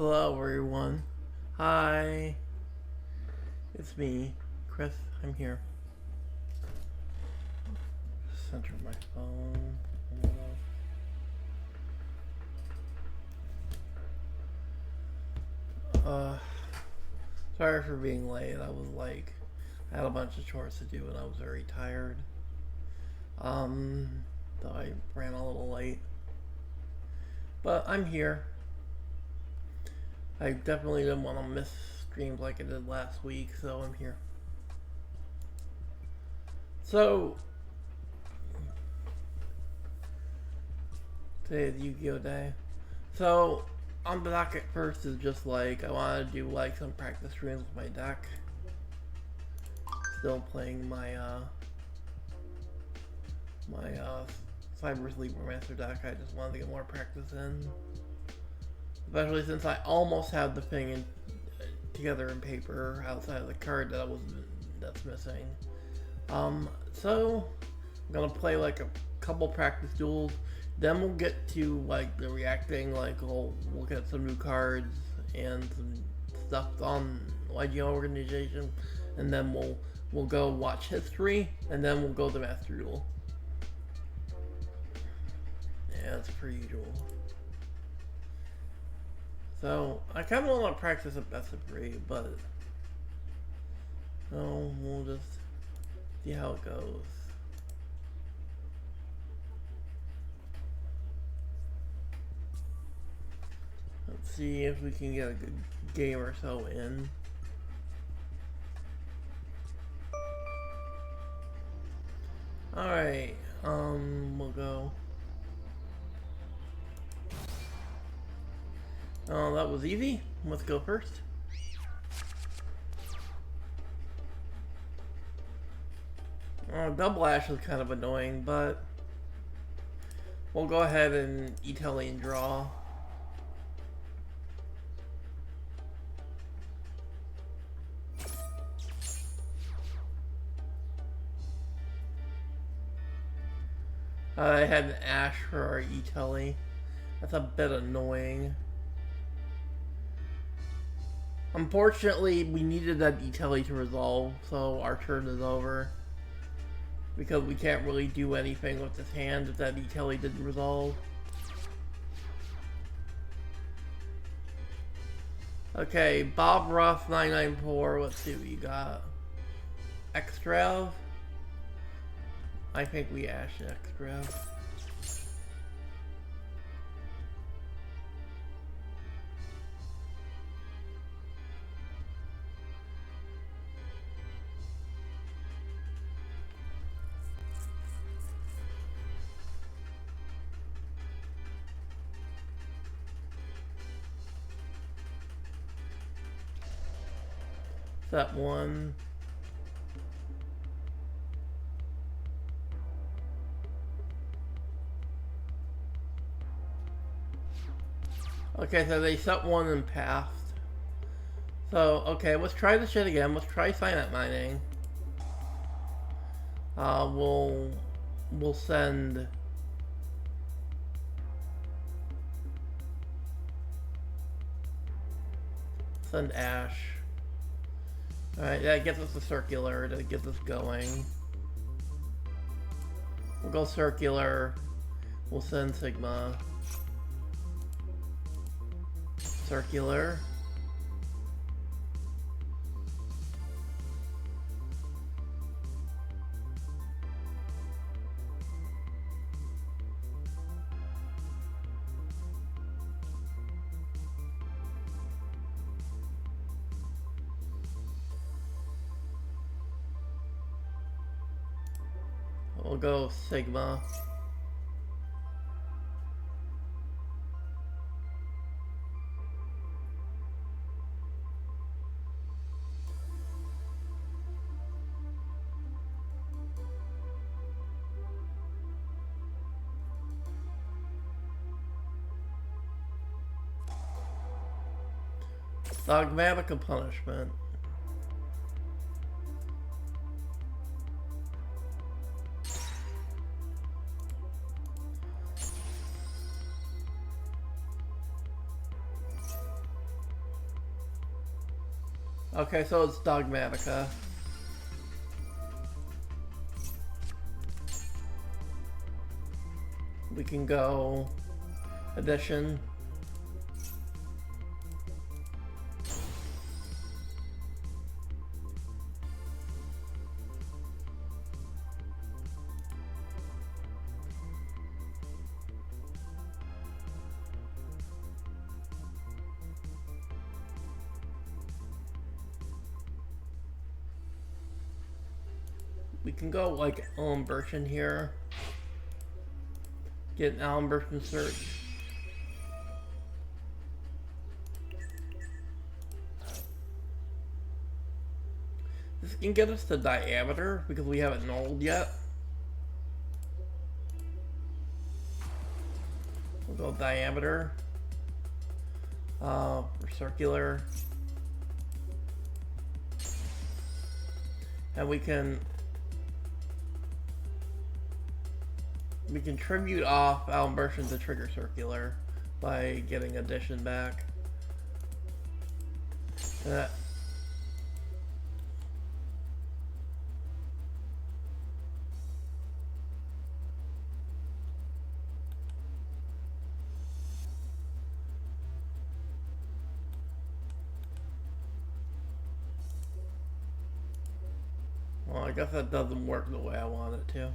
Hello everyone. Hi. It's me, Chris. I'm here. Center my phone. Sorry for being late. I had a bunch of chores to do and I was very tired. So I ran a little late. But I'm here. I definitely didn't want to miss streams like I did last week, so I'm here. So, today is Yu-Gi-Oh! Day. So, on the docket first is just like, I want to do like some practice streams with my deck. Still playing my, Cyber Sleeper Master deck. I just wanted to get more practice in. Especially since I almost had the thing together in paper outside of the card that's missing. So I'm gonna play like a couple practice duels. Then we'll get to like the reacting. Like we'll look at some new cards and some stuff on YGO organization, and then we'll go watch history, and then we'll go to Master Duel. Yeah, it's per usual. So, I kind of want to practice a best of 3, but we'll just see how it goes. Let's see if we can get a good game or so in. Alright, we'll go. Oh, that was easy. Let's go first. Double Ash is kind of annoying, but we'll go ahead and Italian draw. I had an Ash for our Italy. That's a bit annoying. Unfortunately, we needed that Italy to resolve, so our turn is over. Because we can't really do anything with this hand if that Italy didn't resolve. Okay, Bob Ross 994, let's see what you got. Extrav? I think we Ash Extrav. Set 1. Okay, so they set 1 and passed. So, okay, let's try this shit again. Let's try Silent Mining. We'll send... Send Ash. Alright, that gets us a circular to get us going. We'll go circular. We'll send Sigma. Circular. We'll go Sigma. Dogmatic punishment. Okay, so it's Dogmatica. We can go addition. We can go like Alan Burchin here. Get an Alan Burchin search. This can get us to diameter because we haven't nulled yet. We'll go diameter. For circular. And we can tribute off Alan Burchin to trigger circular by getting addition back. Well, I guess that doesn't work the way I want it to.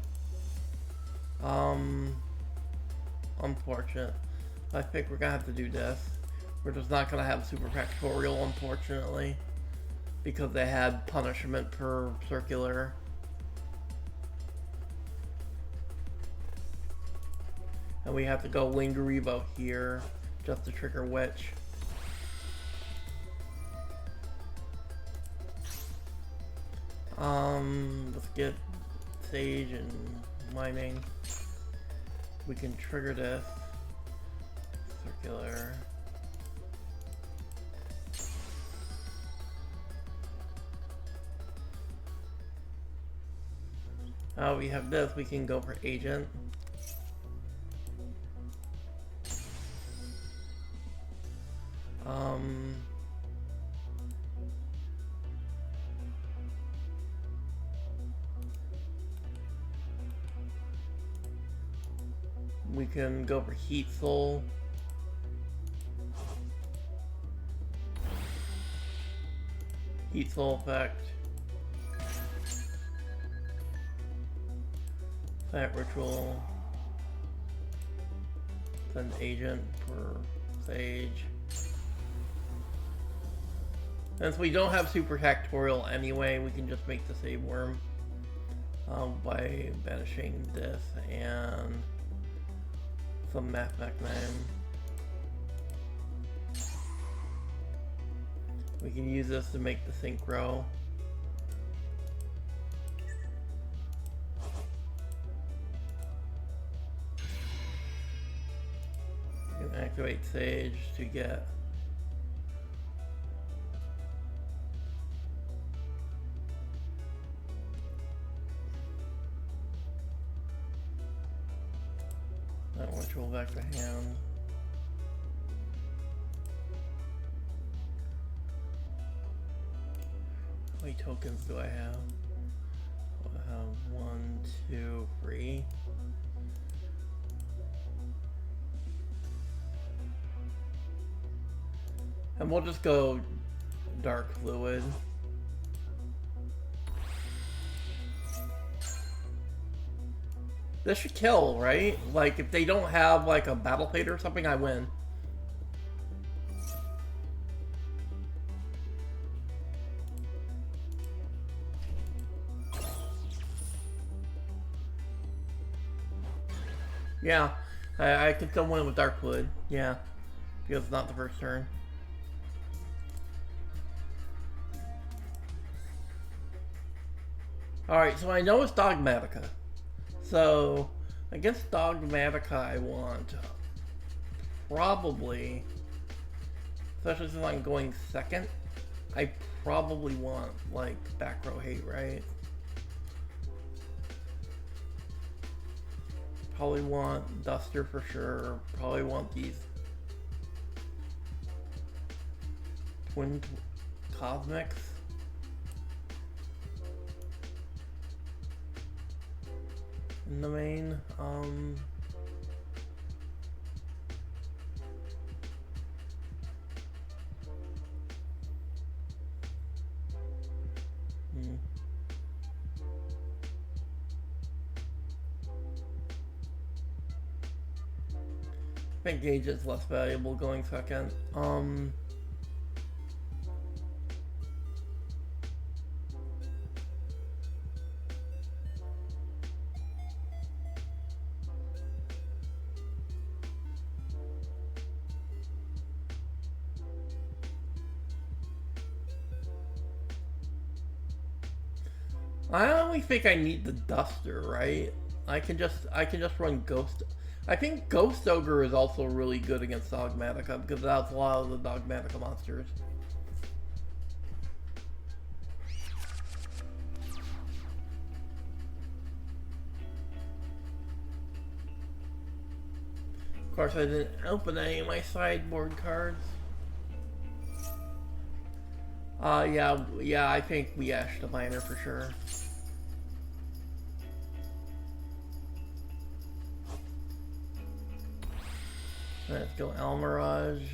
Unfortunate. I think we're gonna have to do this. We're just not gonna have super factorial, unfortunately, because they had punishment per circular. And we have to go Lingerivo here just to trigger Witch. Let's get Sage and Mining. We can trigger this. Circular. Oh, we have this. We can go for Agent. We can go for Heat Soul. Heat Soul effect. Plant Ritual. Send Agent for Sage. Since we don't have Super Factorial anyway, we can just make the Save Worm by banishing this and some Math Mech 9. We can use this to make the Synchro. We can activate Sage to get that ritual back to hand. How many tokens do I have? I have 1, 2, 3. And we'll just go Dark Fluid. This should kill, right? Like, if they don't have, like, a Battle Fate or something, I win. Yeah, I can still win with Dark Fluid. Yeah, because it's not the first turn. Alright, so I know it's Dogmatica. So, against Dogmatica I want probably, especially since I'm going second, I probably want, like, Back Row Hate, right? Probably want Duster for sure, probably want these Cosmics. In the main, I think Gauge is less valuable going second. I only think I need the Duster, right? I can just run Ghost. I think Ghost Ogre is also really good against Dogmatica because it has a lot of the Dogmatica monsters. Of course, I didn't open any of my sideboard cards. Yeah, I think we Ash the Miner for sure. Let's go Almirage.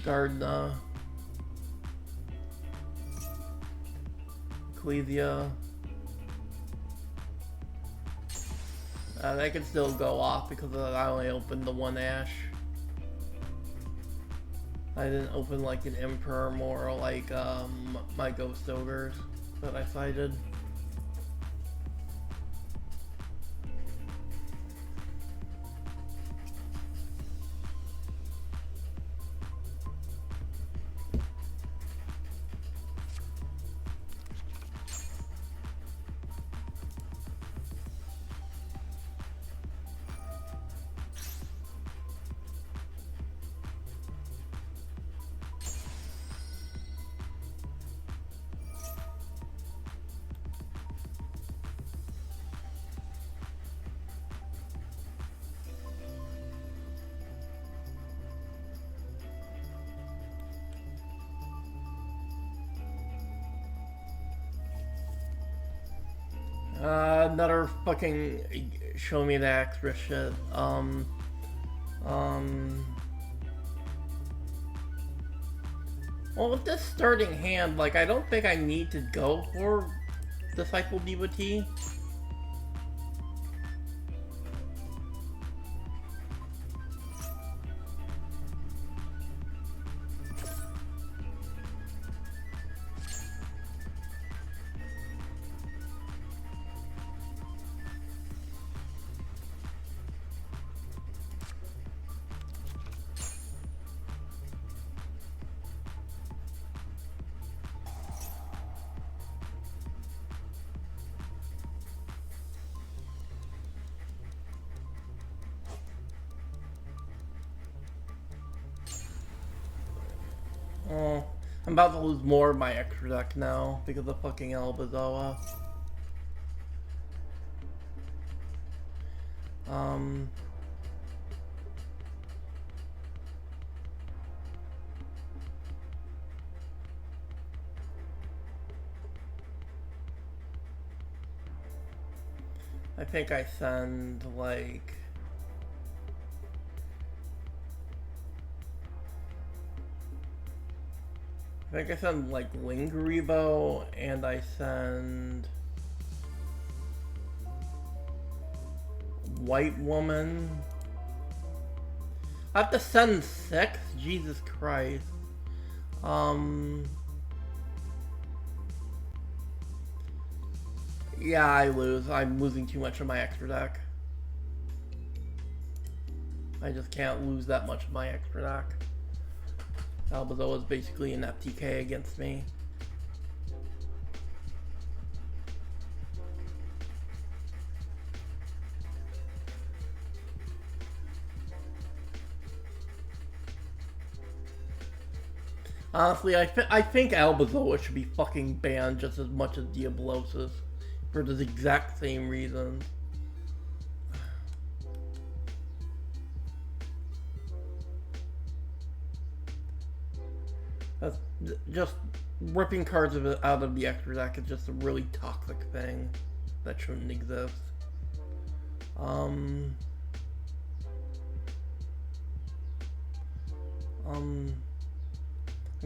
Gardna. Ecclesia. They can still go off because I only opened the one Ash. I didn't open like an Imperm or like my Ghost Ogres that I cited. Another fucking show me the extra shit. Well, with this starting hand, like, I don't think I need to go for Disciple Devotee. Oh, I'm about to lose more of my extra deck now because of fucking Albazoa. I think I send like Lingerivo, and I send White Woman. I have to send 6? Jesus Christ. Yeah, I lose. I'm losing too much of my extra deck. I just can't lose that much of my extra deck. Albazoa is basically an FTK against me. Honestly, I think Albazoa should be fucking banned just as much as Diablosis for the exact same reasons. That's just ripping cards out of the extra deck is just a really toxic thing that shouldn't exist. I'm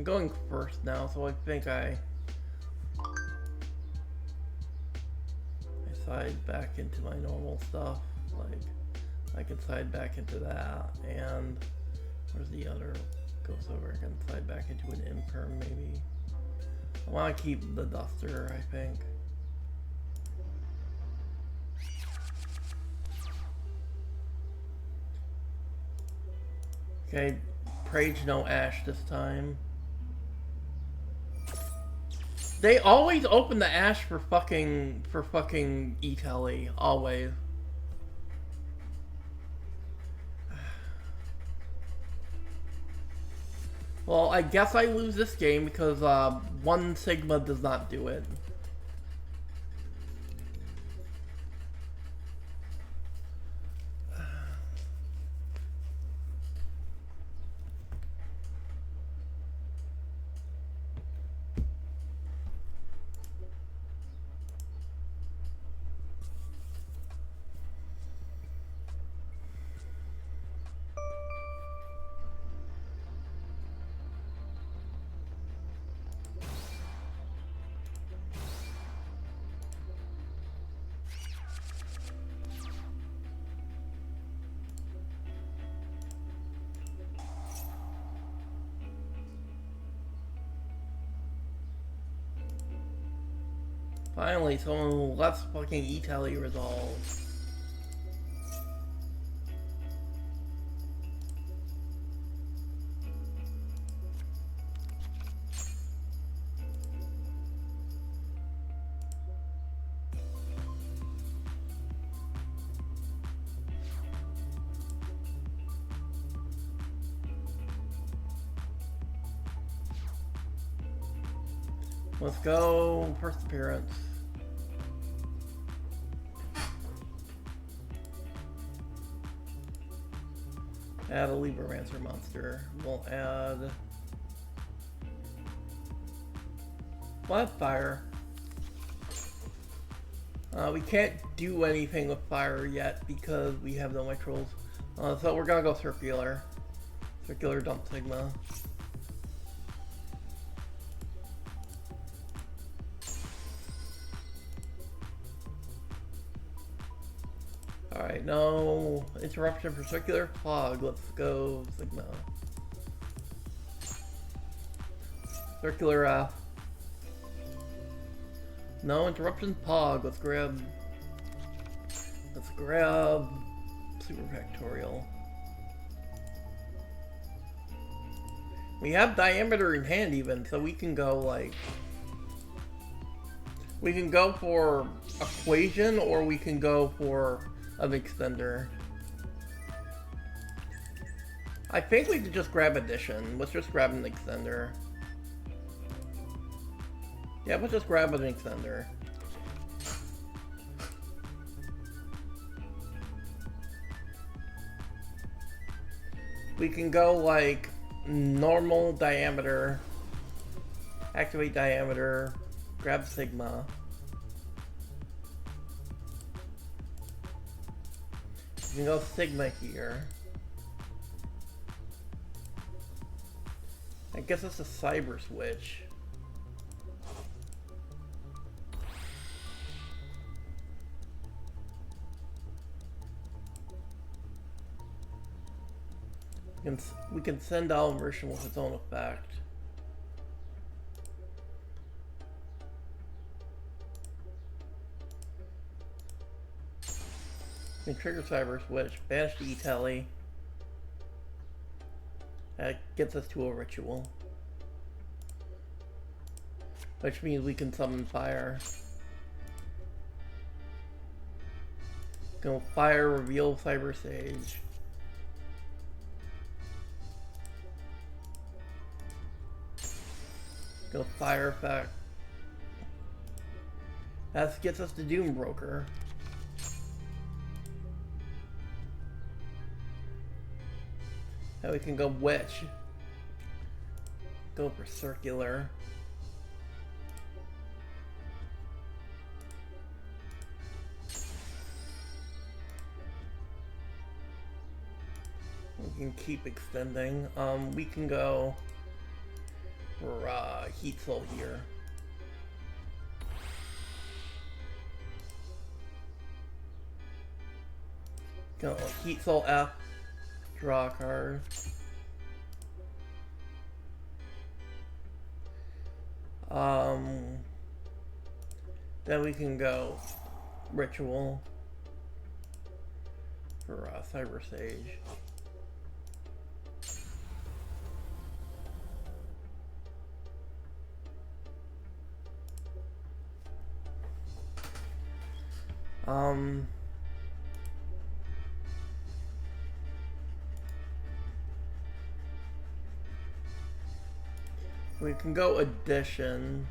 going first now, so I think I slide back into my normal stuff. Like, I can slide back into that, and where's the other? Goes over. I can slide back into an imperm maybe. I want to keep the duster, I think. Okay, Prage no Ash this time. They always open the Ash for fucking E-Telly, always. Well, I guess I lose this game because one Sigma does not do it. Finally, someone who lets fucking E-Telly resolve. Let's go. First appearance. Add a Libromancer monster. We'll add Fire. We can't do anything with fire yet because we have no Mitrals. So we're gonna go circular. Circular dump Sigma. Alright, no interruption for circular fog. Let's go Sigma. Circular F. No interruption Pog. Let's grab Super Factorial. We have diameter in hand even, so we can go like we can go for equation or we can go for an extender. I think we could just grab addition. Let's just grab an extender. Yeah, let's just grab an extender. We can go like normal diameter, activate diameter, grab Sigma. We can go Sigma here. I guess it's a cyber switch. We can send out immersion with its own effect. We can trigger cyber switch, banish the E-Telly. That gets us to a ritual. Which means we can summon fire. Go fire, reveal cyber sage. Go fire effect. That gets us to Doom Broker. Now we can go Witch. Go for circular. We can keep extending. We can go for Heat Soul here. Go Heat Soul F. Draw a card. Then we can go Ritual for Cyber Sage. We can go Addition.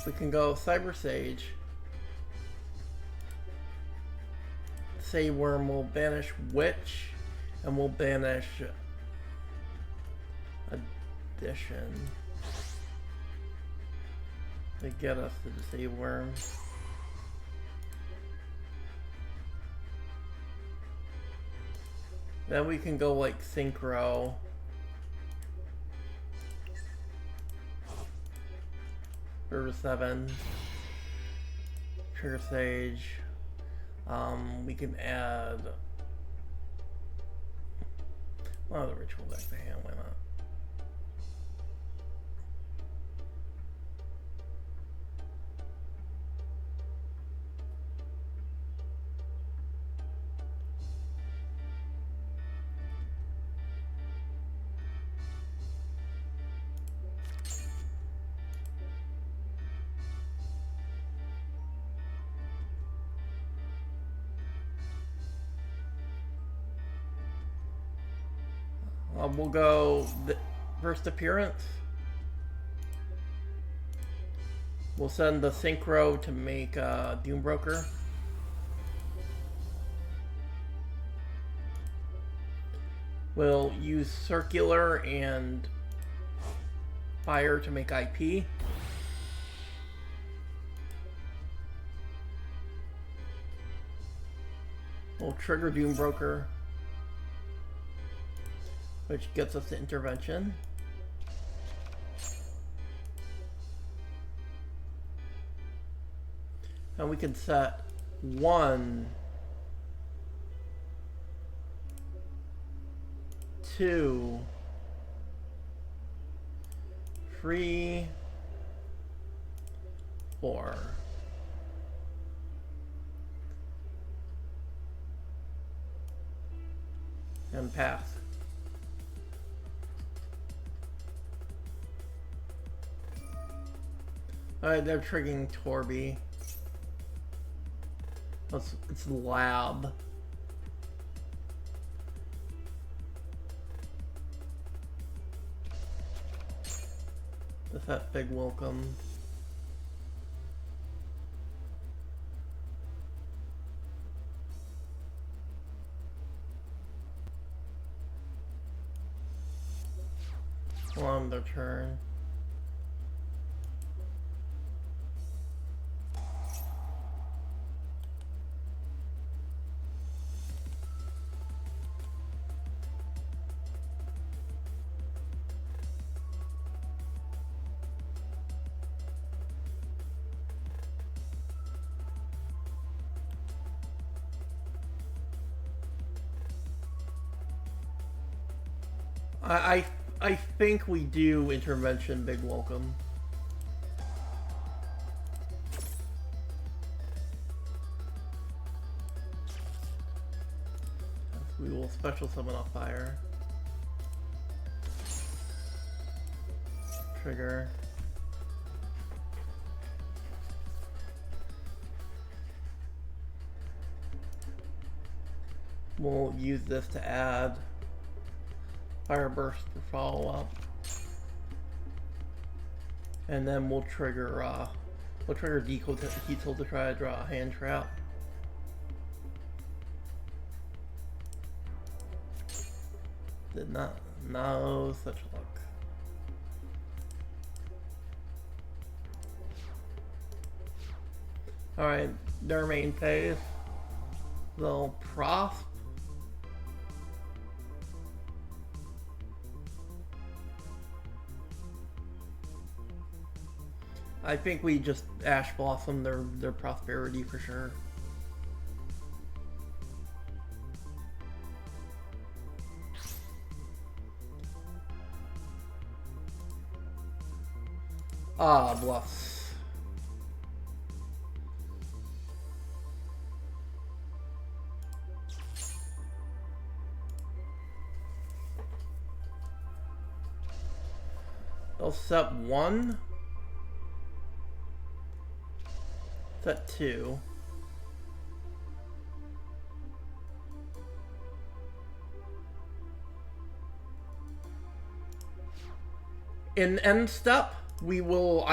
We can go Cyber Sage. Say Worm will banish Witch, and we'll banish Addition to get us to Say Worm. Then we can go like Synchro. For 7. Trigger Sage. We can add one of the ritual back to hand, why not? We'll go the first appearance. We'll send the Synchro to make Doombroker. We'll use Circular and Fire to make IP. We'll trigger Doombroker, which gets us to Intervention. And we can set 1, 2, 3, 4. And pass. Alright, they're triggering Torby. It's Lab. That's that big welcome. On their turn. I think we do Intervention, Big Welcome. We will special summon off Fire. Trigger. We'll use this to add Fire Burst for follow-up. And then we'll trigger Deco Heatzel to try to draw a hand trap. Did not know such luck. Alright, their main phase. They'll prosp. I think we just Ash Blossom their prosperity for sure. Ah, bluffs. They'll set 1. Set 2. In end step, we will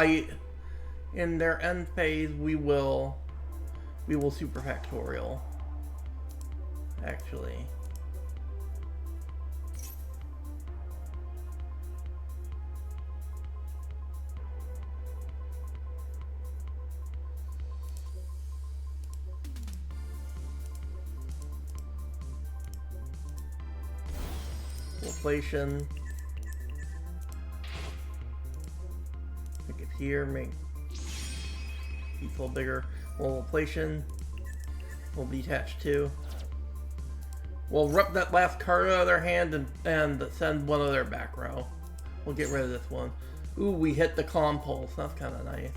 in their end phase we will super factorial. Actually. Inflation. Make it here, make it a little bigger. We'll inflation. We'll detach 2. We'll rip that last card out of their hand and send one of their back row. We'll get rid of this one. Ooh, we hit the Calm Pulse. That's kind of nice.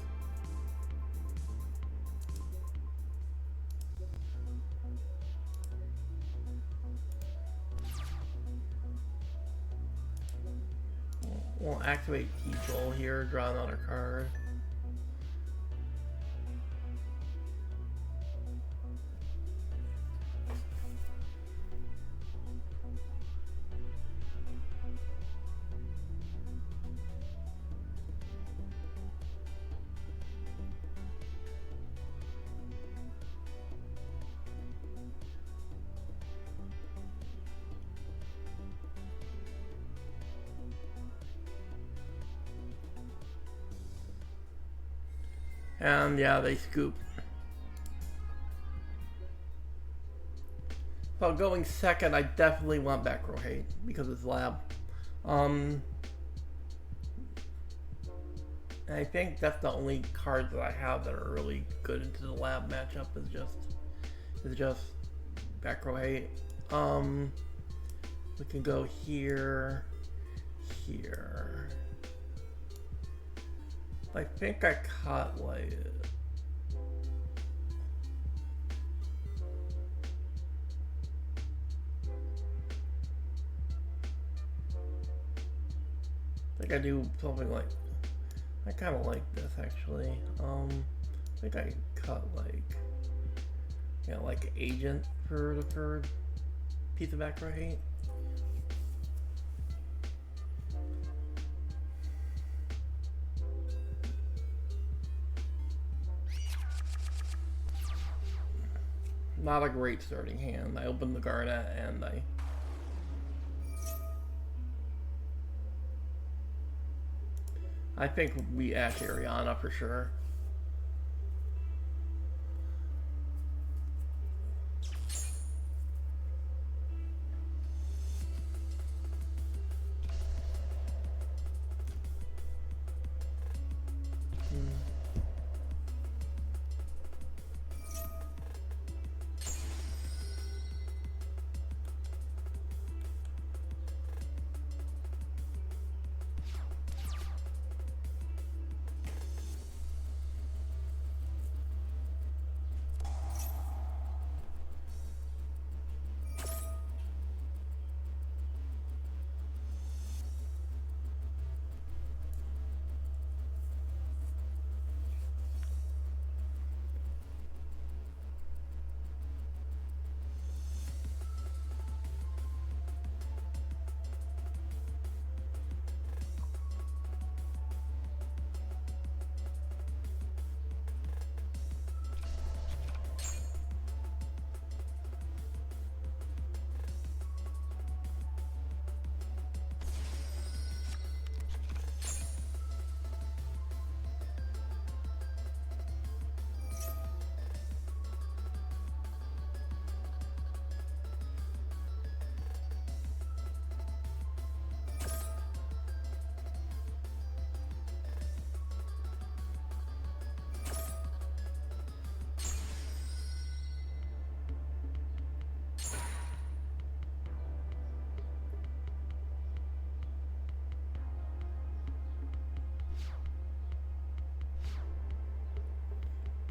We'll activate Heatzel here, draw another card. And yeah, they scoop. So going second, I definitely want back row hate because it's lab. I think that's the only cards that I have that are really good into the lab matchup is just back row hate. We can go here, here. I think I caught like I think I do something like I kind of like this actually. I think I cut like like agent for the third piece of back row hate. Not a great starting hand. I opened the Garnet and I think we Ash Ariana for sure.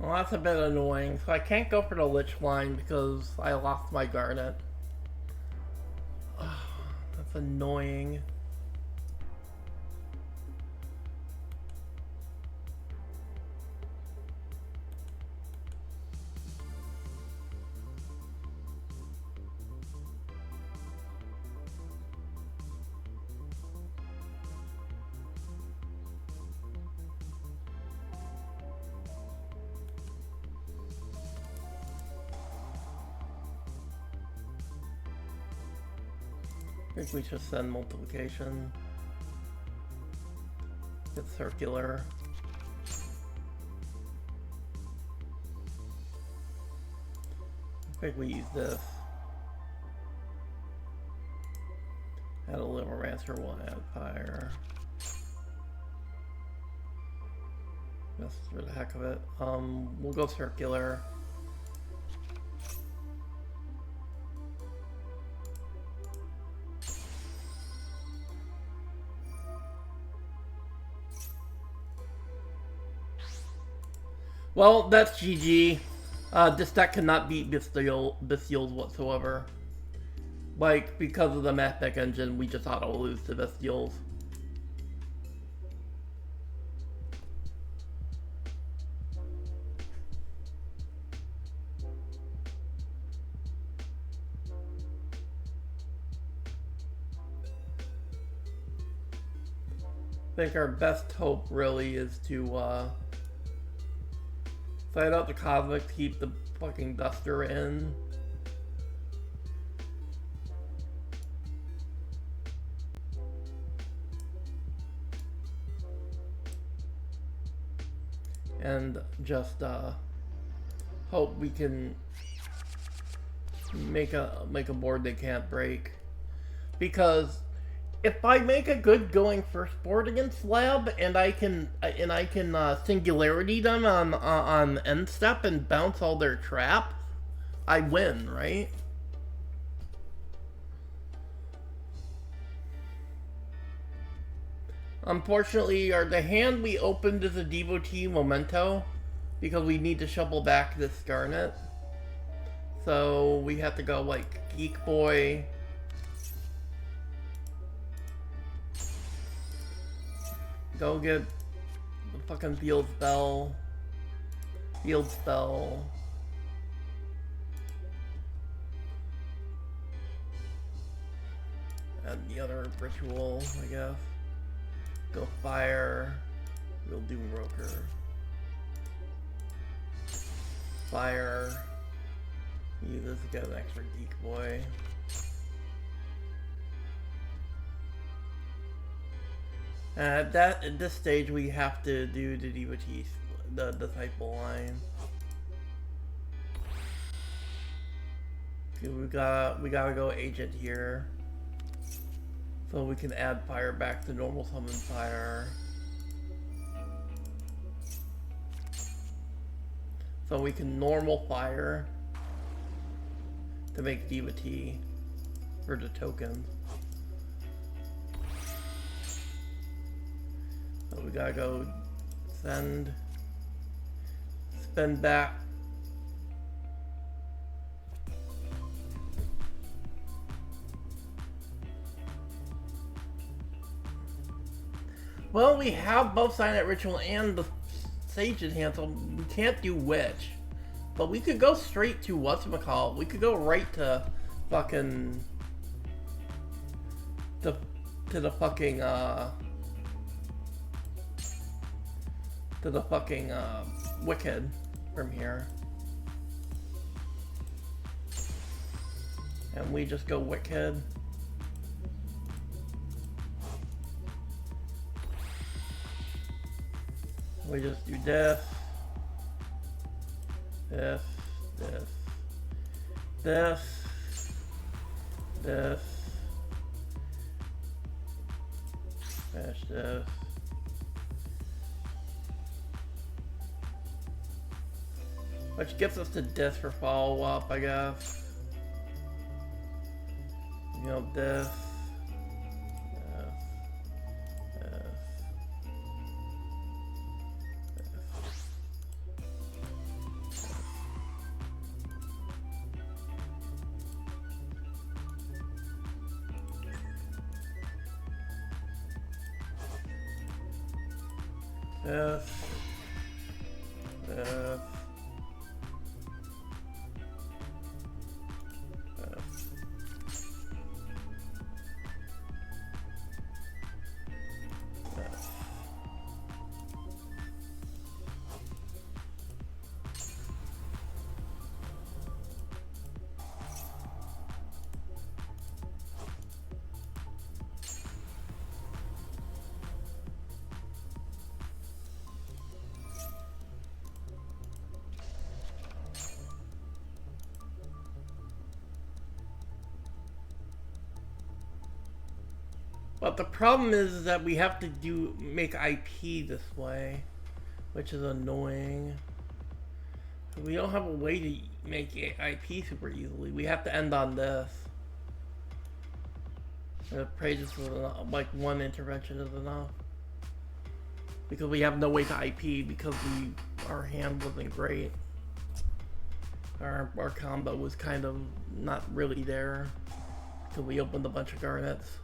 Well, that's a bit annoying. So I can't go for the Lich line because I lost my Garnet. That's annoying. I think we should send multiplication. Get circular. I think we use this. Add a Liverancer, we'll add fire. Just for the heck of it. We'll go circular. Well, that's GG. This deck cannot beat Bestials whatsoever. Like, because of the math deck engine, we just auto lose to Bestials. I think our best hope really is to fight out the Cosmic to keep the fucking Duster in. And just hope we can make a board they can't break. Because if I make a good going first board against Lab and I can singularity them on end step and bounce all their traps, I win, right? Unfortunately, the hand we opened is a Devotee Memento because we need to shuffle back this Garnet. So we have to go like Geek Boy. Go get the fucking Field Spell. Field Spell. And the other ritual, I guess. Go Fire. We'll do Broker. Fire. Use this to get an extra Geek Boy. At this stage, we have to do the Devotee, the Disciple line. Okay, we gotta go Agent here, so we can add fire back to normal summon fire. So we can normal fire to make Devotee for the token. So we gotta go send, spin back. Well, we have both Signet Ritual and the Sage in hand, so we can't do Witch. But we could go straight to whatchamacallit. We could go right to fucking to the fucking Wicked from here. And we just go Wicked. We just do this, this, this, this, this, finish this. Which gets us to this for follow-up, I guess. You know, this. This. This. This. This. But the problem is that we have to make IP this way, which is annoying. We don't have a way to make IP super easily. We have to end on this. I pray this is enough, like one intervention is enough. Because we have no way to IP because our hand wasn't great. Our combo was kind of not really there until we opened a bunch of garnets.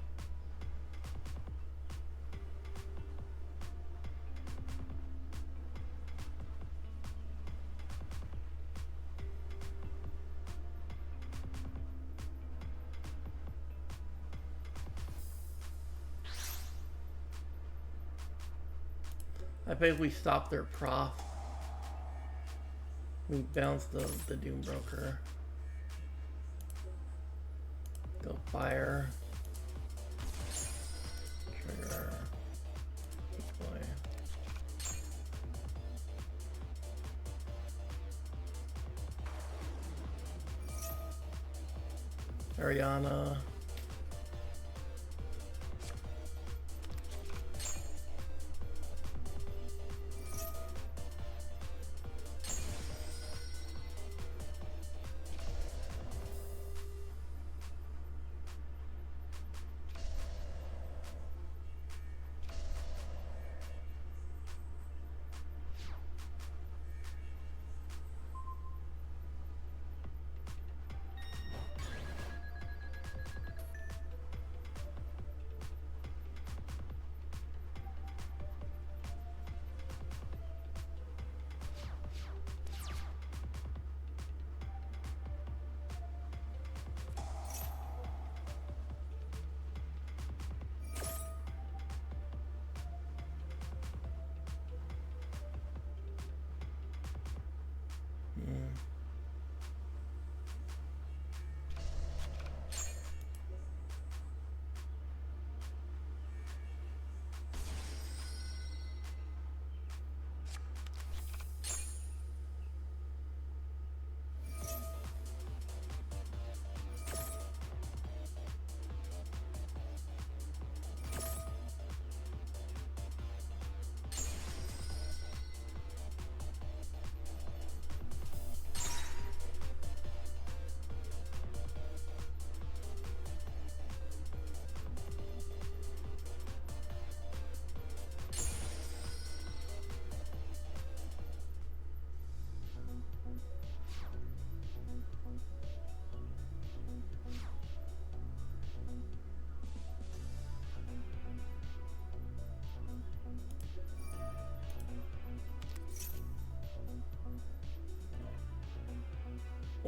I think we stopped their prof. We bounced the Doom Broker. Go fire. Trigger. Deploy. Ariana.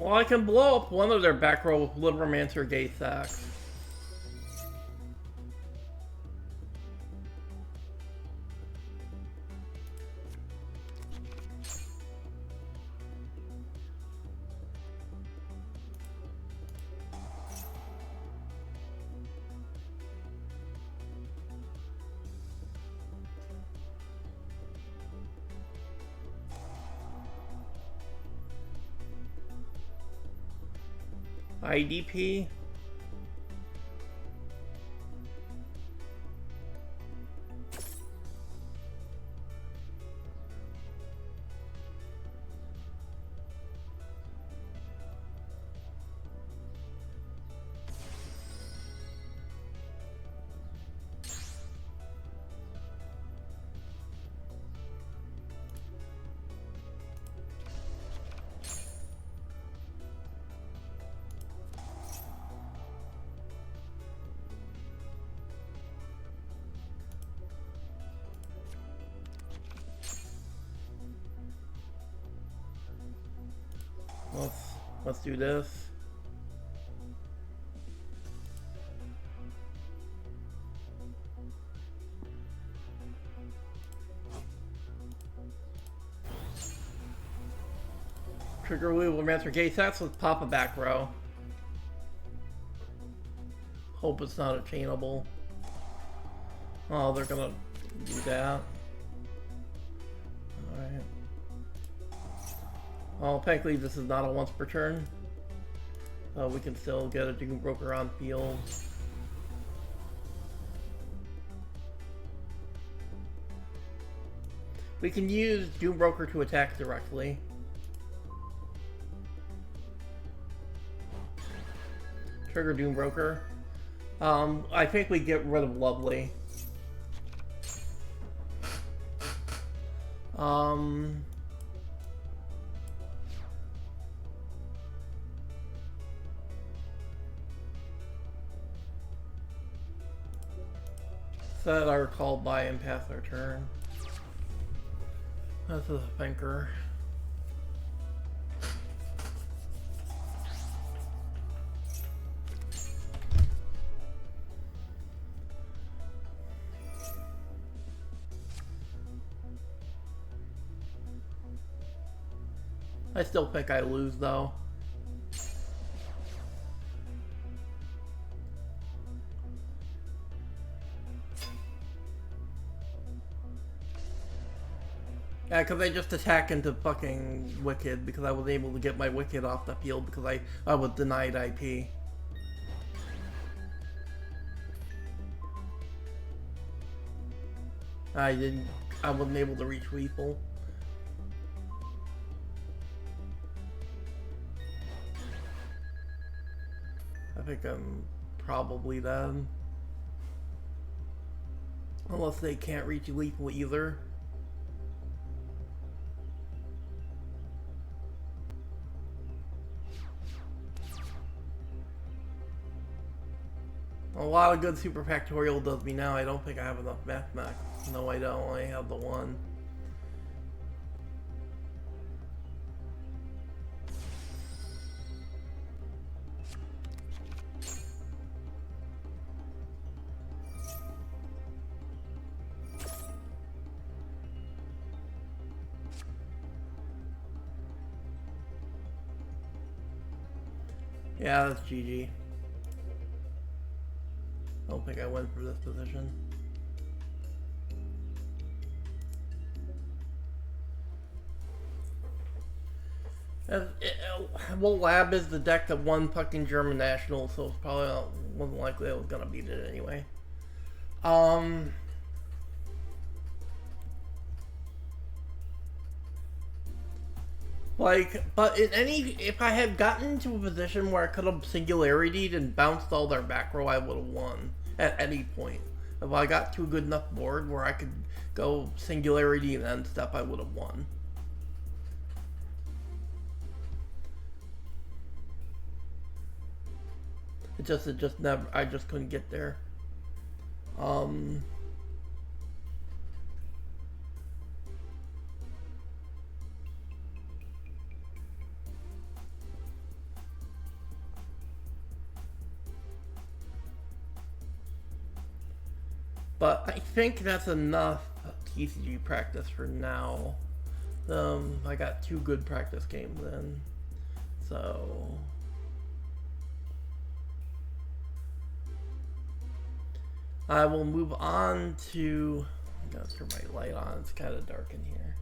Well, I can blow up one of their back row with Livermancer Gate Sacks. IDP. Let's do this. Trigger Weevil Master Gate sets. Let's pop a back row. Hope it's not a chainable. Oh, they're gonna do that. Alright. Well, technically this is not a once per turn. We can still get a Doom Broker on field. We can use Doom Broker to attack directly. Trigger Doom Broker. I think we get rid of Lovely. Set our call by and pass our turn. This is a thinker. I still think I lose though. Yeah, because I just attack into fucking Wicked because I was able to get my Wicked off the field because I was denied IP. I wasn't able to reach Weevil. I think I'm probably dead. Unless they can't reach lethal either. A lot of good Super Factorial does me now. I don't think I have enough Math Max. No, I don't. I have the one. Yeah, that's GG. I don't think I went for this position. Well, Lab is the deck that won fucking German National, so it's probably wasn't likely I was gonna beat it anyway. But if I had gotten to a position where I could have singularity'd and bounced all their back row, I would have won at any point. If I got to a good enough board where I could go singularity and end step, I would have won. It just never, I just couldn't get there. But I think that's enough TCG practice for now. I got 2 good practice games in, so I will move on to. I gotta turn my light on. It's kind of dark in here.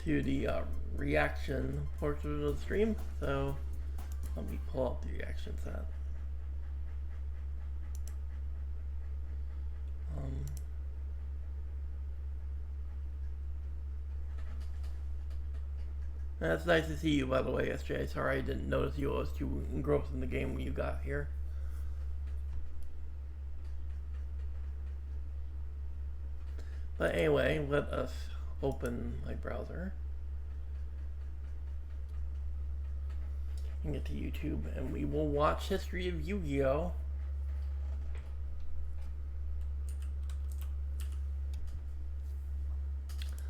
To the reaction portion of the stream. So let me pull up the reaction set. That's nice to see you, by the way, SJ. Sorry I didn't notice you. I was too engrossed in the game when you got here. But anyway, let us open my browser and get to YouTube, and we will watch History of Yu-Gi-Oh!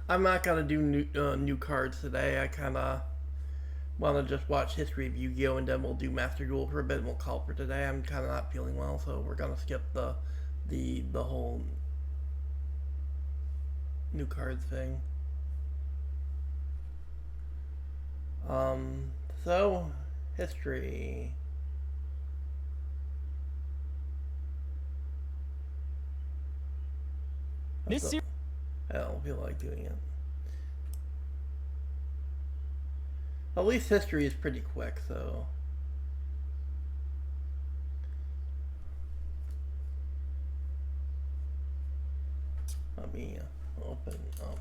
I'm not gonna do new cards today. I kind of want to just watch History of Yu-Gi-Oh, and then we'll do Master Duel for a bit, and we'll call it for today. I'm kind of not feeling well, so we're gonna skip the whole new cards thing. So history. I don't feel like doing it. At least history is pretty quick, so. Let me open up.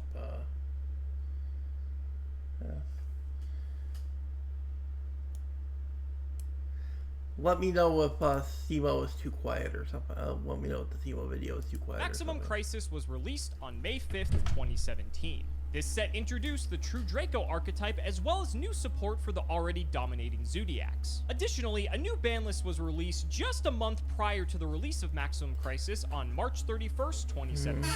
Let me know if SEMO is too quiet or something. Let me know if the SEMO video is too quiet. Maximum Crisis was released on May 5th, 2017. This set introduced the True Draco archetype as well as new support for the already dominating Zodiacs. Additionally, a new ban list was released just a month prior to the release of Maximum Crisis on March 31st, 2017.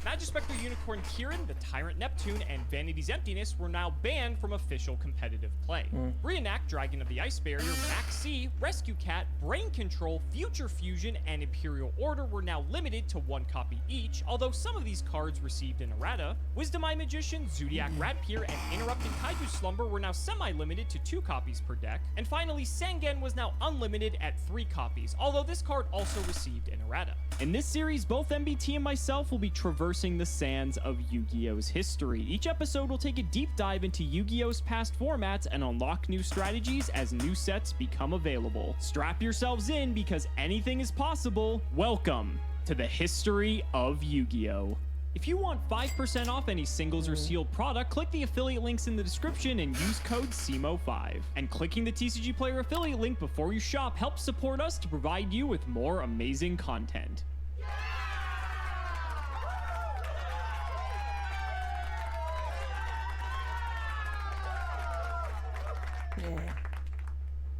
Magispector Unicorn Kirin, the Tyrant Neptune, and Vanity's Emptiness were now banned from official competitive play. Reenact, Dragon of the Ice Barrier, Max C, Rescue Cat, Brain Control, Future Fusion, and Imperial Order were now limited to 1 copy each, although some of these cards received an errata. Wisdom Eye Magician, Zodiac Radpier, and Interrupting Kaiju Slumber were now semi-limited to 2 copies per deck. And finally, Sangen was now unlimited at 3 copies, although this card also received an errata. In this series, both MBT and myself will be traversing the sands of Yu-Gi-Oh's history. Each episode will take a deep dive into Yu-Gi-Oh's past formats and unlock new strategies as new sets become available. Strap yourselves in because anything is possible. Welcome to the history of Yu-Gi-Oh! If you want 5% off any singles or sealed product, click the affiliate links in the description and use code SEMO5. And clicking the TCG Player affiliate link before you shop helps support us to provide you with more amazing content.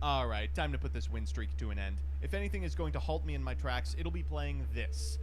Alright, time to put this win streak to an end. If anything is going to halt me in my tracks, it'll be playing this.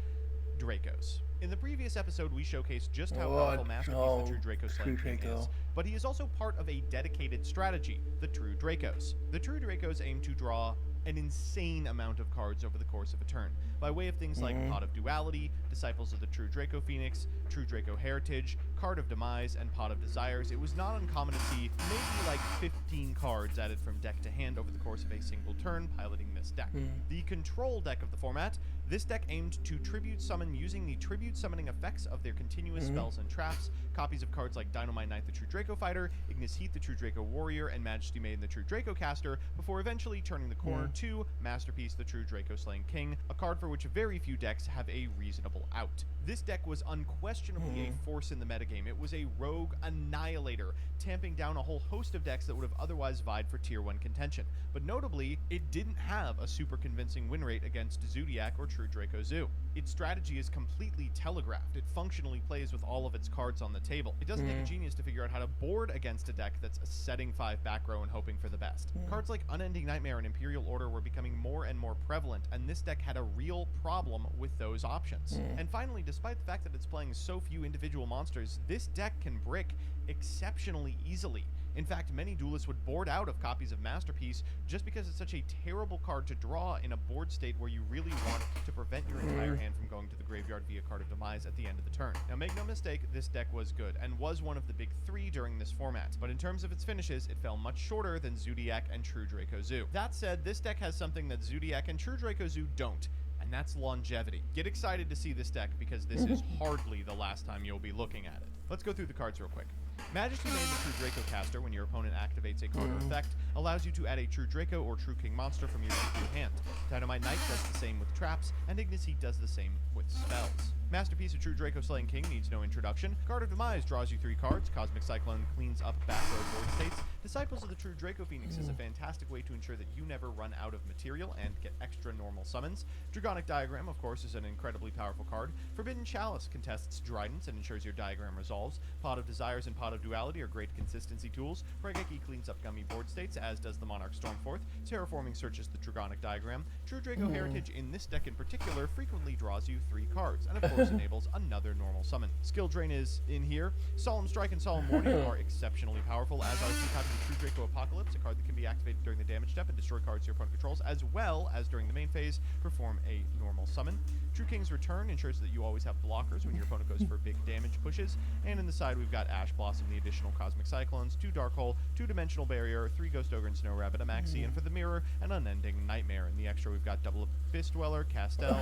Dracos. In the previous episode, we showcased just how powerful Masterpiece the True Draco Slaying King is, but he is also part of a dedicated strategy, the True Dracos. The True Dracos aim to draw an insane amount of cards over the course of a turn, by way of things like Pot of Duality, Disciples of the True Draco Phoenix, True Draco Heritage, Card of Demise, and Pot of Desires. It was not uncommon to see maybe like 15 cards added from deck to hand over the course of a single turn piloting this deck. The control deck of the format, this deck aimed to tribute summon using the tribute summoning effects of their continuous spells and traps, copies of cards like Dynamite Knight the True Draco Fighter, Ignis Heat the True Draco Warrior, and Majesty Maiden the True Draco Caster, before eventually turning the corner to Masterpiece the True Draco Slaying King, a card for which very few decks have a reasonable out. This deck was unquestionably a force in the metagame. It was a rogue annihilator, tamping down a whole host of decks that would have otherwise vied for Tier 1 contention. But notably, it didn't have a super convincing win rate against Zodiac or True Draco Zoo. Its strategy is completely telegraphed. It functionally plays with all of its cards on the table. It doesn't take a genius to figure out how to board against a deck that's setting 5 back row and hoping for the best. Cards like Unending Nightmare and Imperial Order were becoming more and more prevalent, and this deck had a real problem with those options. And finally, despite the fact that it's playing so few individual monsters, this deck can brick exceptionally easily. In fact, many duelists would board out of copies of Masterpiece just because it's such a terrible card to draw in a board state where you really want to prevent your entire hand from going to the graveyard via Card of Demise at the end of the turn. Now, make no mistake, this deck was good, and was one of the big 3 during this format, but in terms of its finishes, it fell much shorter than Zodiac and True Draco Zoo. That said, this deck has something that Zodiac and True Draco Zoo don't, and that's longevity. Get excited to see this deck, because this is hardly the last time you'll be looking at it. Let's go through the cards real quick. Majesty Maiden the True Draco Caster, when your opponent activates a card or effect, allows you to add a True Draco or True King monster from your hand. Dynamite Knight does the same with traps, and Ignis Heat does the same with spells. Masterpiece of True Draco Slaying King needs no introduction. Card of Demise draws you 3 cards. Cosmic Cyclone cleans up back row board states. Disciples of the True Draco Phoenix is a fantastic way to ensure that you never run out of material and get extra normal summons. Dragonic Diagram, of course, is an incredibly powerful card. Forbidden Chalice contests Dridents and ensures your diagram resolves. Pot of Desires and Pot of Duality are great consistency tools. Raigeki cleans up gummy board states, as does the Monarch Stormforth. Terraforming searches the Dragonic Diagram. True Draco Heritage in this deck in particular frequently draws you 3 cards, and of course enables another normal summon. Skill Drain is in here. Solemn Strike and Solemn Warning are exceptionally powerful, as are two copies of True Draco Apocalypse, a card that can be activated during the damage step and destroy cards your opponent controls, as well as during the main phase, perform a normal summon. True King's Return ensures that you always have blockers when your opponent goes for big damage pushes. And in the side, we've got Ash Blossom, the additional Cosmic Cyclones, 2 Dark Hole, 2 Dimensional Barrier, 3 Ghost Ogre and Snow Rabbit, a Maxi, and for the Mirror, an Unending Nightmare. In the extra, we've got Double Abyss Dweller, Castel.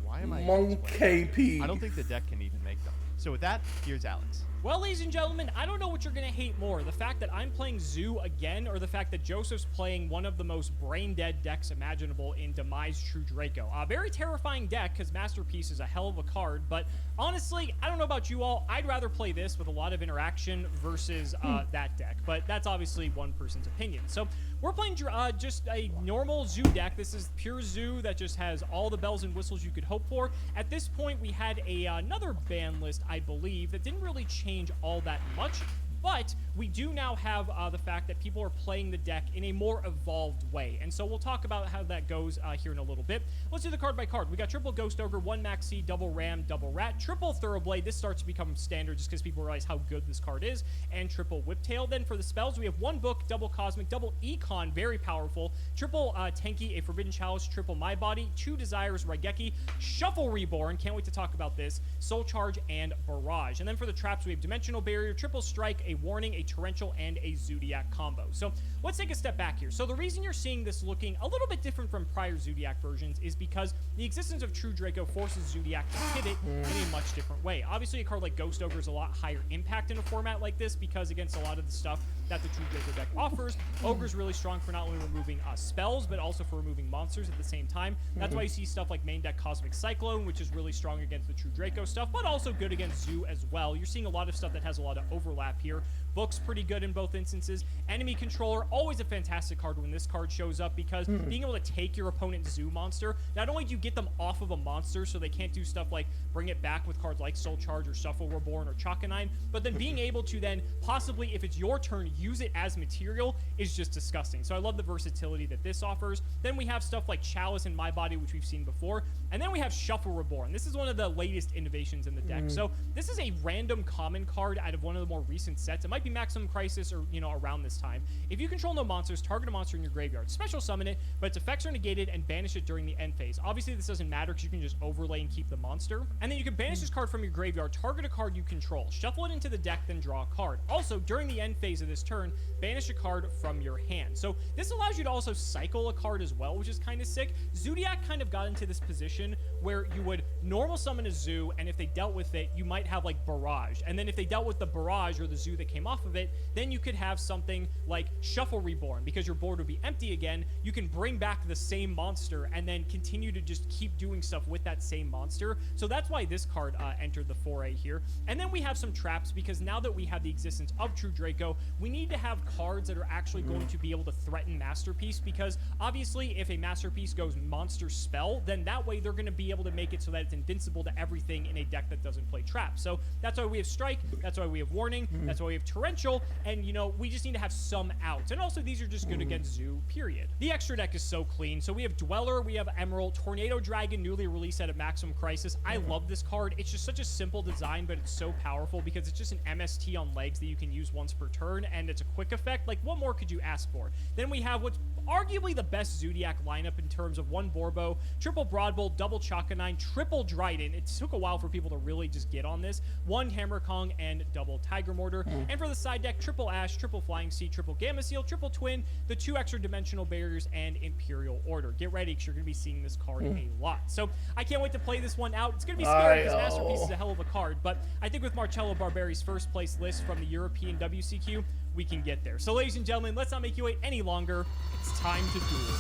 Why am I? KP. I don't think the deck can even make them. So with that, here's Alex. Well, ladies and gentlemen, I don't know what you're going to hate more. The fact that I'm playing Zoo again, or the fact that Joseph's playing one of the most brain-dead decks imaginable in Demise True Draco. A very terrifying deck, because Masterpiece is a hell of a card, but honestly, I don't know about you all. I'd rather play this with a lot of interaction versus that deck, but that's obviously one person's opinion. So we're playing just a normal Zoo deck. This is pure Zoo that just has all the bells and whistles you could hope for. At this point, we had another ban list, I believe, that didn't really change all that much. But we do now have the fact that people are playing the deck in a more evolved way. And so we'll talk about how that goes here in a little bit. Let's do the card by card. We got triple Ghost Ogre, 1 Maxi, double Ram, double Rat, triple Thoroughblade. This starts to become standard just because people realize how good this card is. And triple Whiptail. Then for the spells, we have 1 Book, double Cosmic, double Econ, very powerful. Triple Tenki, a Forbidden Chalice, triple My Body, 2 Desires, Raigeki, Shuffle Reborn, can't wait to talk about this, Soul Charge, and Barrage. And then for the traps, we have Dimensional Barrier, triple Strike, a Warning, a Torrential, and a Zodiac combo. So let's take a step back here. So the reason you're seeing this looking a little bit different from prior Zodiac versions is because the existence of True Draco forces Zodiac to pivot in a much different way. Obviously, a card like Ghost Ogre is a lot higher impact in a format like this because against a lot of the stuff that the True Draco deck offers, Ogre's really strong for not only removing spells, but also for removing monsters at the same time. That's why you see stuff like main deck Cosmic Cyclone, which is really strong against the True Draco stuff, but also good against Zoo as well. You're seeing a lot of stuff that has a lot of overlap here. Book's pretty good in both instances. Enemy Controller, always a fantastic card when this card shows up because being able to take your opponent's Zoo monster, not only do you get them off of a monster so they can't do stuff like bring it back with cards like Soul Charge or Shuffle Reborn or Chakanine, but then being able to then possibly, if it's your turn, use it as material is just disgusting. So I love the versatility that this offers. Then we have stuff like Chalice and My Body, which we've seen before. And then we have Shuffle Reborn. This is one of the latest innovations in the deck. So this is a random common card out of one of the more recent sets. It might be Maximum Crisis or, around this time. If you control no monsters, target a monster in your graveyard. Special summon it, but its effects are negated and banish it during the end phase. Obviously, this doesn't matter because you can just overlay and keep the monster. And then you can banish this card from your graveyard, target a card you control, shuffle it into the deck, then draw a card. Also, during the end phase of this turn, banish a card from your hand. So this allows you to also cycle a card as well, which is kind of sick. Zodiac kind of got into this position where you would normal summon a Zoo, and if they dealt with it, you might have like Barrage. And then if they dealt with the Barrage or the Zoo that came off of it, then you could have something like Shuffle Reborn. Because your board would be empty again, you can bring back the same monster and then continue to just keep doing stuff with that same monster. So that's why this card entered the foray here. And then we have some traps because now that we have the existence of True Draco, we need to have cards that are actually going to be able to threaten Masterpiece, because obviously if a Masterpiece goes monster spell, then that way they're going to be able to make it so that it's invincible to everything in a deck that doesn't play traps. So that's why we have Strike, that's why we have Warning, that's why we have Torrential, and we just need to have some outs. And also these are just good against Zoo, period. The extra deck is so clean. So we have Dweller, we have Emerald, Tornado Dragon, newly released out of Maximum Crisis. I love this card. It's just such a simple design, but it's so powerful because it's just an MST on legs that you can use once per turn, and it's a quick effect. Like, what more could you ask for? Then we have what's arguably the best Zodiac lineup in terms of 1 Borbo, triple Broadbolt, double Chakanine, triple Dryden. It took a while for people to really just get on this. 1 Hammer Kong and double Tiger Mortar. And for the side deck, triple Ash, triple Flying Sea, triple Gamma Seal, triple Twin, the 2 extra dimensional barriers, and Imperial Order. Get ready because you're going to be seeing this card a lot. So I can't wait to play this one out. It's going to be scary because Masterpiece is a hell of a card, but I think with Marcello Barberi's first place list from the European WCQ, we can get there. So, ladies and gentlemen, let's not make you wait any longer. It's time to duel.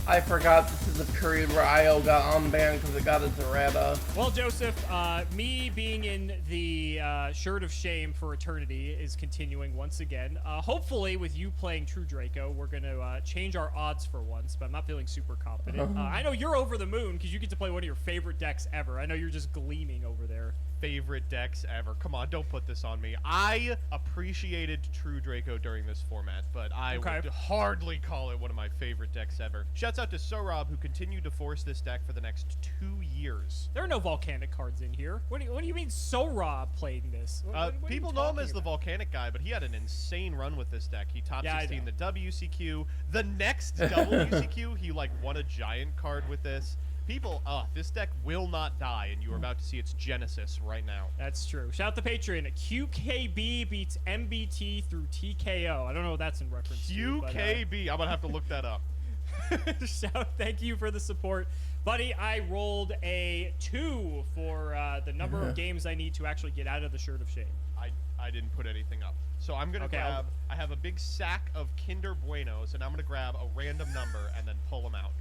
I forgot this is a period where IO got unbanned because it got its errata. Well, Joseph, me being in the shirt of shame for eternity is continuing once again. Hopefully, with you playing True Draco, we're going to change our odds for once, but I'm not feeling super confident. I know you're over the moon because you get to play one of your favorite decks ever. I know you're just gleaming over there. Favorite decks ever. Come on, don't put this on me. I appreciated True Draco during this format, but I would hardly call it one of my favorite decks ever. Shouts out to Sorab, who continued to force this deck for the next 2 years. There are no volcanic cards in here. What do you mean Sorab playing this? What people know him as the volcanic guy, but he had an insane run with this deck. He top 16 the WCQ. The next WCQ, he like won a giant card with this. People, this deck will not die, and you are about to see its genesis right now. That's true. Shout out to Patreon. QKB beats MBT through TKO. I don't know what that's in reference to. QKB. I'm going to have to look that up. Thank you for the support. Buddy, I rolled a 2 for the number of games I need to actually get out of the shirt of shame. I didn't put anything up. So I'm going to grab, I have a big sack of Kinder Buenos, and I'm going to grab a random number and then pull them out.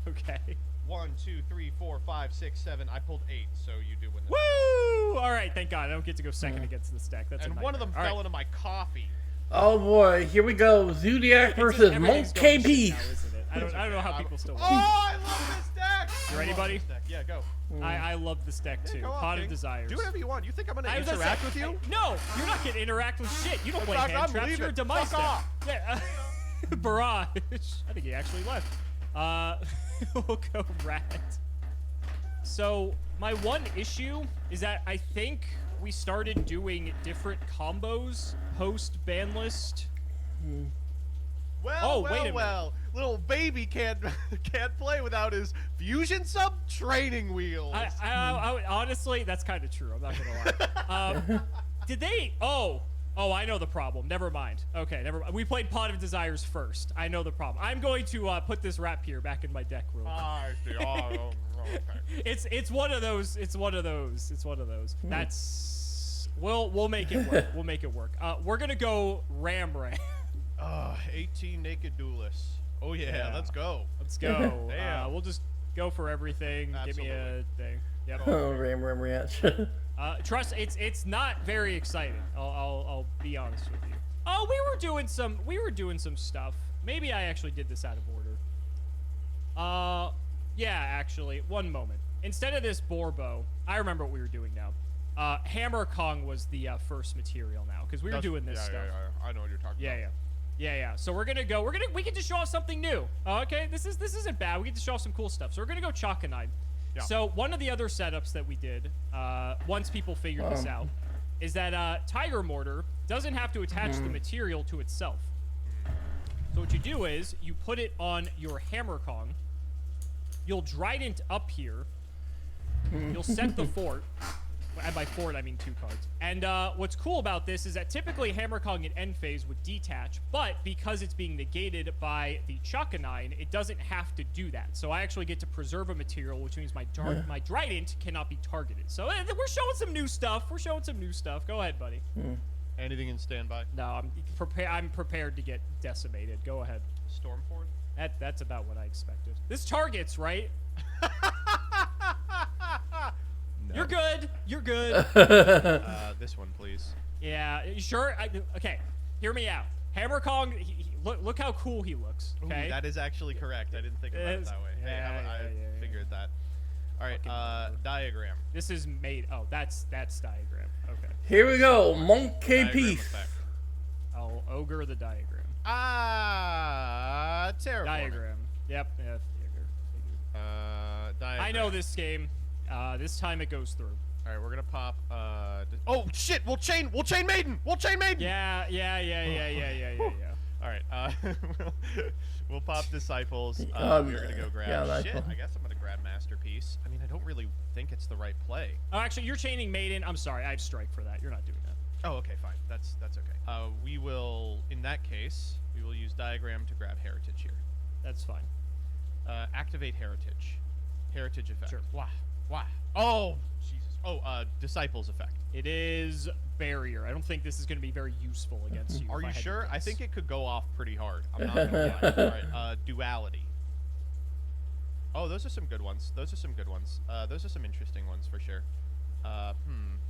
Okay. 1, 2, 3, 4, 5, 6, 7. I pulled 8, so you do win this. Woo! All right, thank God. I don't get to go second against this deck. That's and one of them fell into my coffee. Oh boy, here we go. Zodiac versus Monkey Peace. I don't know how people still win. Oh, I love this deck! You ready, buddy? Yeah, go. I love this deck too. Pot of Desires. Do whatever you want. You think I'm going to interact with you? No, you're not going to interact with shit. You don't play hand traps. You're a demise deck. Yeah. Barrage. I think he actually left. We'll go Rat. So my one issue is that I think we started doing different combos post ban list. Well, well. Little baby can't play without his fusion sub training wheels. I honestly, that's kind of true. I'm not gonna lie. Did they? Oh, I know the problem. Never mind. Okay, never mind. We played Pot of Desires first. I know the problem. I'm going to put this rap here back in my deck real quick. I see. Okay. It's one of those. It's one of those. That's. We'll make it work. We'll make it work. We're gonna go Ram. 18 naked duelists. Oh yeah, let's go. Let's go. We'll just go for everything. Absolutely. Give me a thing. Yep. Oh, Ram reaction. Trust, it's not very exciting. I'll be honest with you. Oh, we were doing some stuff. Maybe I actually did this out of order. Yeah, actually, one moment. Instead of this Borbo, I remember what we were doing now. Hammer Kong was the first material now because we were doing this stuff. Yeah. I know what you're talking about. Yeah. So we get to show off something new. Okay, this isn't bad. We get to show off some cool stuff. So we're gonna go Chakanine. Yeah. So one of the other setups that we did, once people figured this out, is that Tiger Mortar doesn't have to attach the material to itself. So what you do is you put it on your Hammer Kong. You'll Trident up here. You'll set the fort. And by fort, I mean 2 cards. And what's cool about this is that typically Hammer Kong in end phase would detach, but because it's being negated by the Chakanine, it doesn't have to do that. So I actually get to preserve a material, which means my Trident cannot be targeted. So we're showing some new stuff. Go ahead, buddy. Anything in standby? No, I'm prepared to get decimated. Go ahead. Stormfort? That's about what I expected. This targets, right? No. You're good. This one, please. Yeah, you sure? Okay, hear me out. Hammer Kong, look how cool he looks. Okay, ooh, that is actually correct. I didn't think about it that way. I figured that. All right, diagram. This is made. Oh, that's diagram. Okay. Here we go, Monkey Peace. I'll ogre the diagram. Terraforming. Diagram. Yep. Diagram. I know this game. This time it goes through. All right, we're gonna pop. Oh shit! We'll chain Maiden. Yeah. All right. We'll pop Disciples. We're gonna go grab. Shit. I guess I'm gonna grab Masterpiece. I mean, I don't really think it's the right play. Oh, actually, you're chaining Maiden. I'm sorry. I have Strike for that. You're not doing that. Oh, okay, fine. That's okay. We will, in that case, we will use Diagram to grab Heritage here. That's fine. Activate Heritage. Heritage effect. Sure. Why? Oh, Jesus. Disciples effect. It is barrier. I don't think this is going to be very useful against you. Are if you I had to sure? I guess. think it could go off pretty hard. I'm not gonna lie. All right, duality. Oh, those are some good ones. Those are some good ones. Those are some interesting ones for sure.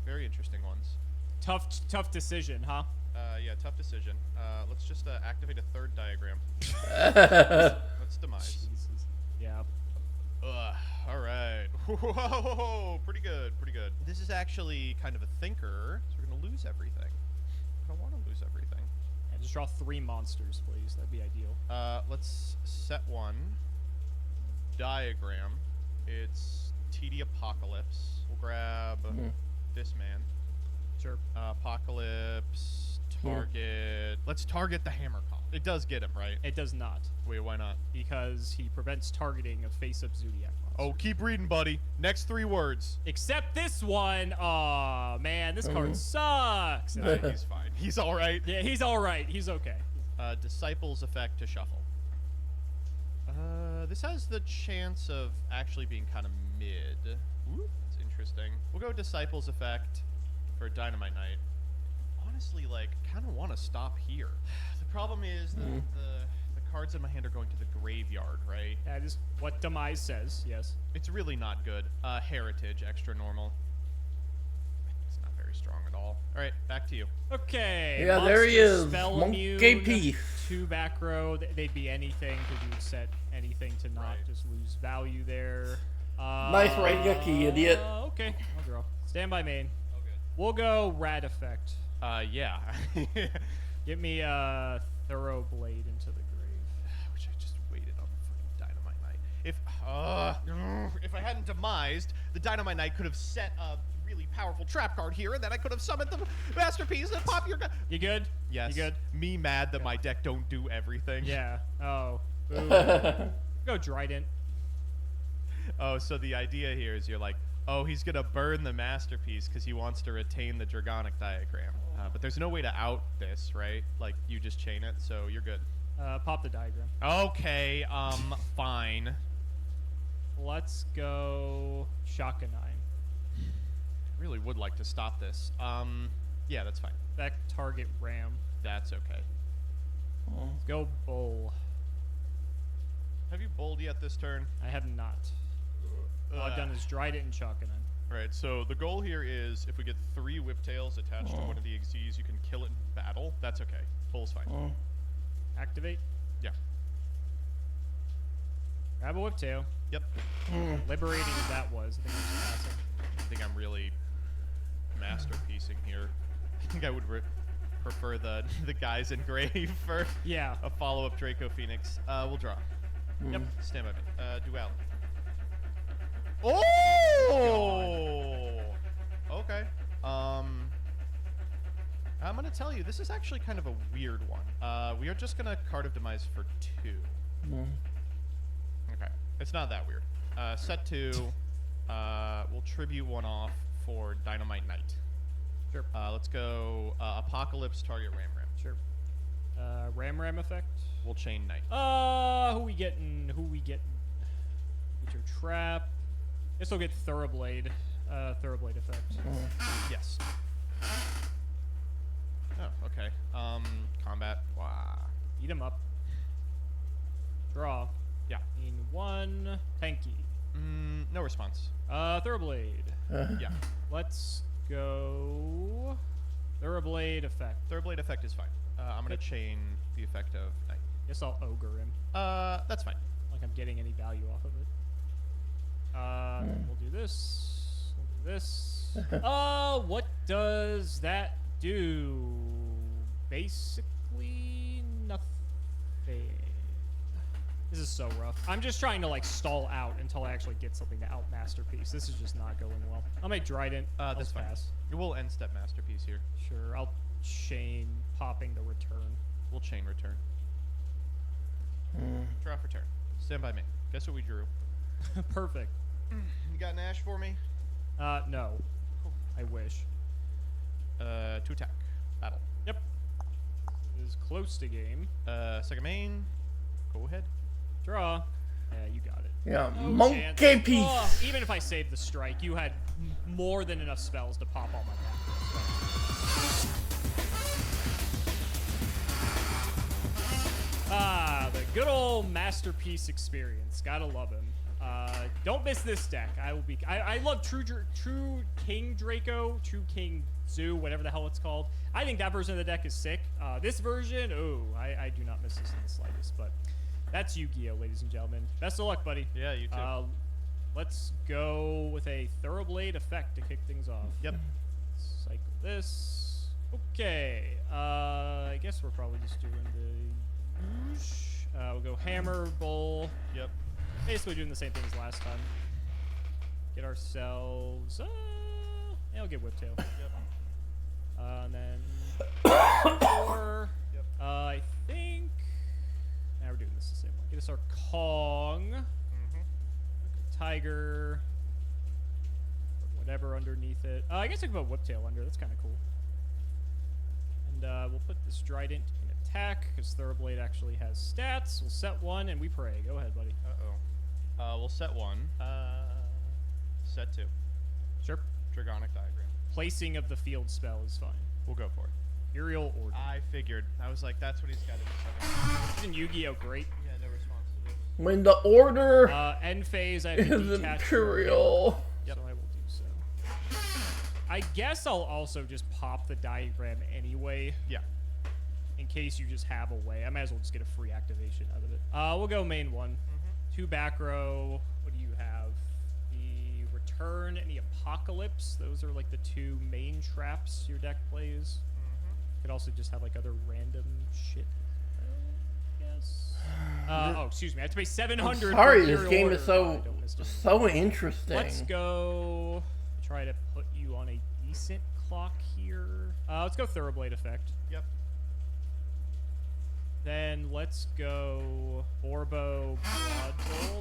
Very interesting ones. Tough decision, huh? Yeah, tough decision. Let's just activate a third diagram. Let's demise. Jesus. Yeah. All right. Whoa, pretty good, pretty good. This is actually kind of a thinker, so we're gonna lose everything. I don't want to lose everything. Yeah, just draw 3 monsters, please. That'd be ideal. Let's set one. Diagram. It's TD Apocalypse. We'll grab this man. Sure. Apocalypse. Target. Let's target the hammer column. It does get him, right? It does not, Wait, why not? because he prevents targeting of face-up Zodiac monsters. Oh, keep reading, buddy. Next 3 words. Except this one. Aw, man, this card sucks. He's fine. He's all right. Yeah, he's all right. He's okay. Disciples effect to shuffle. This has the chance of actually being kind of mid. Ooh, that's interesting. We'll go Disciples effect for Dynamite Knight. Honestly, like, kind of want to stop here. The problem is the cards in my hand are going to the graveyard, right? That is what Demise says, yes. It's really not good. Heritage, extra normal. It's not very strong at all. All right, back to you. Okay. Yeah, there he monsters, is. Spell Monkey immune, Piece. 2 back row. They'd be anything because you would set anything to not Right. just lose value there. Nice right yucky, idiot. Okay, I'll draw. Stand by main. Oh, good. We'll go Rad Effect. Yeah. Get me Thorough Blade into the grave. I wish I just waited on the fucking Dynamite Knight. If I hadn't demised, the Dynamite Knight could have set a really powerful trap card here, and then I could have summoned the Masterpiece and pop your gun. You good? Yes. You good? Me mad that my deck don't do everything. Yeah. Oh. Ooh. Go Dryden. Oh, so the idea here is you're like, oh, he's gonna burn the Masterpiece because he wants to retain the Dragonic diagram. But there's no way to out this, right? Like, you just chain it, so you're good. Pop the diagram. Okay, fine. Let's go Shaka 9. I really would like to stop this. Yeah, that's fine. Back target Ram. That's okay. Let's go Bull. Have you bowled yet this turn? I have not. All I've done is Dryden and Shaka 9. Alright, so the goal here is if we get 3 Whiptails attached to one of the Xyzs, you can kill it in battle. That's okay. Bull's fine. Activate. Yeah. Grab a Whiptail. Yep. Liberating as that was. I think it was passing. I think I'm really masterpiecing here. I think I would prefer the guys in grave for Yeah. a follow-up Draco Phoenix. We'll draw. Yep. Stand by me. Duality. Oh! Okay. I'm gonna tell you, this is actually kind of a weird one. We are just gonna Card of Demise for 2. Okay. It's not that weird. Set 2. We'll tribute 1 off for Dynamite Knight. Sure. Let's go Apocalypse, target Ram. Sure. Ram effect. We'll chain Knight. Who we getting? Get your trap. Guess we'll get Thoroughblade. Thoroughblade effect. Yes. Oh, okay. Combat. Wow. Eat him up. Draw. Yeah. In 1. Tanky. No response. Thoroughblade. Yeah. Let's go. Thoroughblade effect. Thoroughblade effect is fine. I'm gonna chain the effect of Knight. Guess I'll ogre him. That's fine. Like I'm getting any value off of it. We'll do this. We'll do this. What does that do? Basically nothing. This is so rough. I'm just trying to like stall out until I actually get something to out Masterpiece. This is just not going well. I'll make Dryden. That's fine. Pass. We'll end step Masterpiece here. Sure. I'll chain popping the return. We'll chain return. Draw for turn. Stand by me. Guess what we drew? Perfect. You got an Ash for me? No. I wish. To attack. Battle. Yep. It is close to game. Second main. Go ahead. Draw. Yeah, you got it. Yeah, No monkey chance. piece. Oh, even if I saved the strike, you had more than enough spells to pop all my back. Ah, the good old masterpiece experience. Gotta love him. Don't miss this deck. I love True King Draco, True King Zoo, whatever the hell it's called. I think that version of the deck is sick. This version, I do not miss this in the slightest. But that's Yu-Gi-Oh, ladies and gentlemen. Best of luck, buddy. Yeah, you too. Let's go with a Thoroughblade effect to kick things off. Yep. Cycle this. Okay. I guess we're probably just doing the. We'll go Hammer, Bowl. Yep. Basically doing the same thing as last time. Get ourselves. Yeah, I'll get Whiptail. Yep. And then. 4. Yep. I think. Now we're doing this the same way. Get us our Kong. Tiger. Whatever underneath it. I guess I can put Whiptail under. That's kind of cool. And we'll put this Trident in attack because Thoroughblade actually has stats. We'll set 1 and we pray. Go ahead, buddy. We'll set 1. Set 2. Sure. Dragonic Diagram. Placing of the field spell is fine. We'll go for it. Imperial Order. I figured. I was like, that's what he's got to do. Isn't Yu-Gi-Oh great? Yeah, no response to this. When the order End phase, I have to is detach. imperial. Yep. So I will do so. I guess I'll also just pop the diagram anyway. Yeah. In case you just have a way. I might as well just get a free activation out of it. We'll go main 1. 2 back row. What do you have? The Return and the Apocalypse. Those are like the 2 main traps your deck plays. Could also just have like other random shit. Yes. Excuse me. I have to pay 700. Sorry, for this Imperial game Order. is I don't so interesting. Let's go. Try to put you on a decent clock here. Let's go Thoroughblade effect. Yep. Then let's go Orbo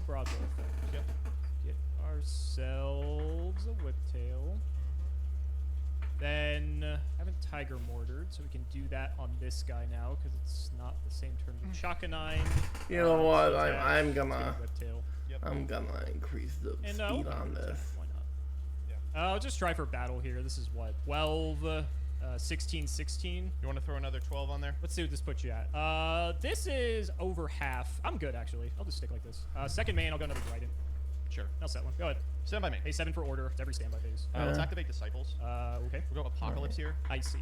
Broadbowl effect. Yep. Get ourselves a Whiptail. Then I haven't Tiger Mortared, so we can do that on this guy now because it's not the same turn as Chakanine. You know what? So I'm gonna Whiptail. Yep. I'm gonna increase the And speed on this. Why not? Yeah. I'll just try for battle here. This is what 12, 16, 16. You want to throw another 12 on there? Let's see what this puts you at. This is over half. I'm good actually. I'll just stick like this. Second main, I'll go another Trident. Sure. I'll set 1. Go ahead. Stand by me. Pay 7 for order. It's every standby phase. Let's activate Disciples. Okay. We'll go Apocalypse here. I see.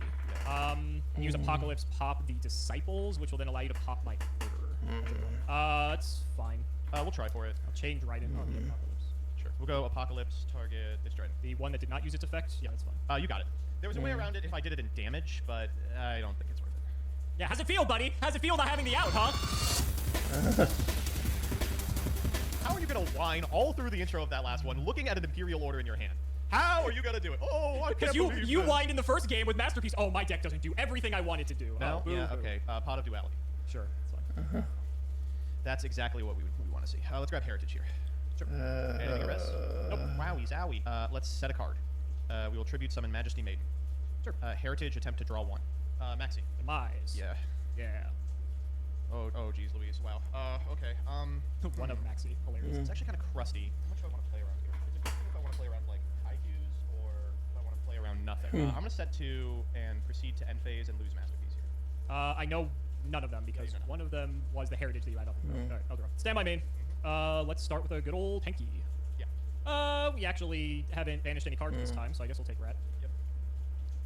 Use Apocalypse, pop the Disciples, which will then allow you to pop my order. That's fine. We'll try for it. I'll chain Trident on the Apocalypse. Sure. We'll go Apocalypse, target this Trident. The one that did not use its effect? Yeah, that's fine. You got it. There was a way around it if I did it in damage, but I don't think it's worth it. Yeah, how's it feel, buddy? How's it feel not having the out, huh? How are you going to whine all through the intro of that last one, looking at an Imperial Order in your hand? How are you going to do it? Oh, I can't Because believe you this. whined in the first game with Masterpiece. Oh, my deck doesn't do everything I want it to do. No? Oh, Yeah, boo-hoo. okay. Pot of Duality. Sure, that's fine. That's exactly what we want to see. Let's grab Heritage here. Sure. Anything res? Nope. Wowie zowie. Let's set a card. We will tribute summon Majesty Maiden. Sure. Heritage, attempt to draw 1. Maxi. Demise. Yeah. Yeah. Oh, geez, Louise. Wow. Okay. One of Maxi. Hilarious. It's actually kind of crusty. How much do I want to play around here? Is it good if I want to play around, like, Haikus, or do I want to play around nothing? I'm going to set 2 and proceed to end phase and lose Masterpiece here. I know none of them because you know. one of them was the Heritage that you had up. All right, I'll draw. Stand by main. Let's start with a good old Tenki. Yeah. We actually haven't banished any cards this time, so I guess we'll take Rat. Yep.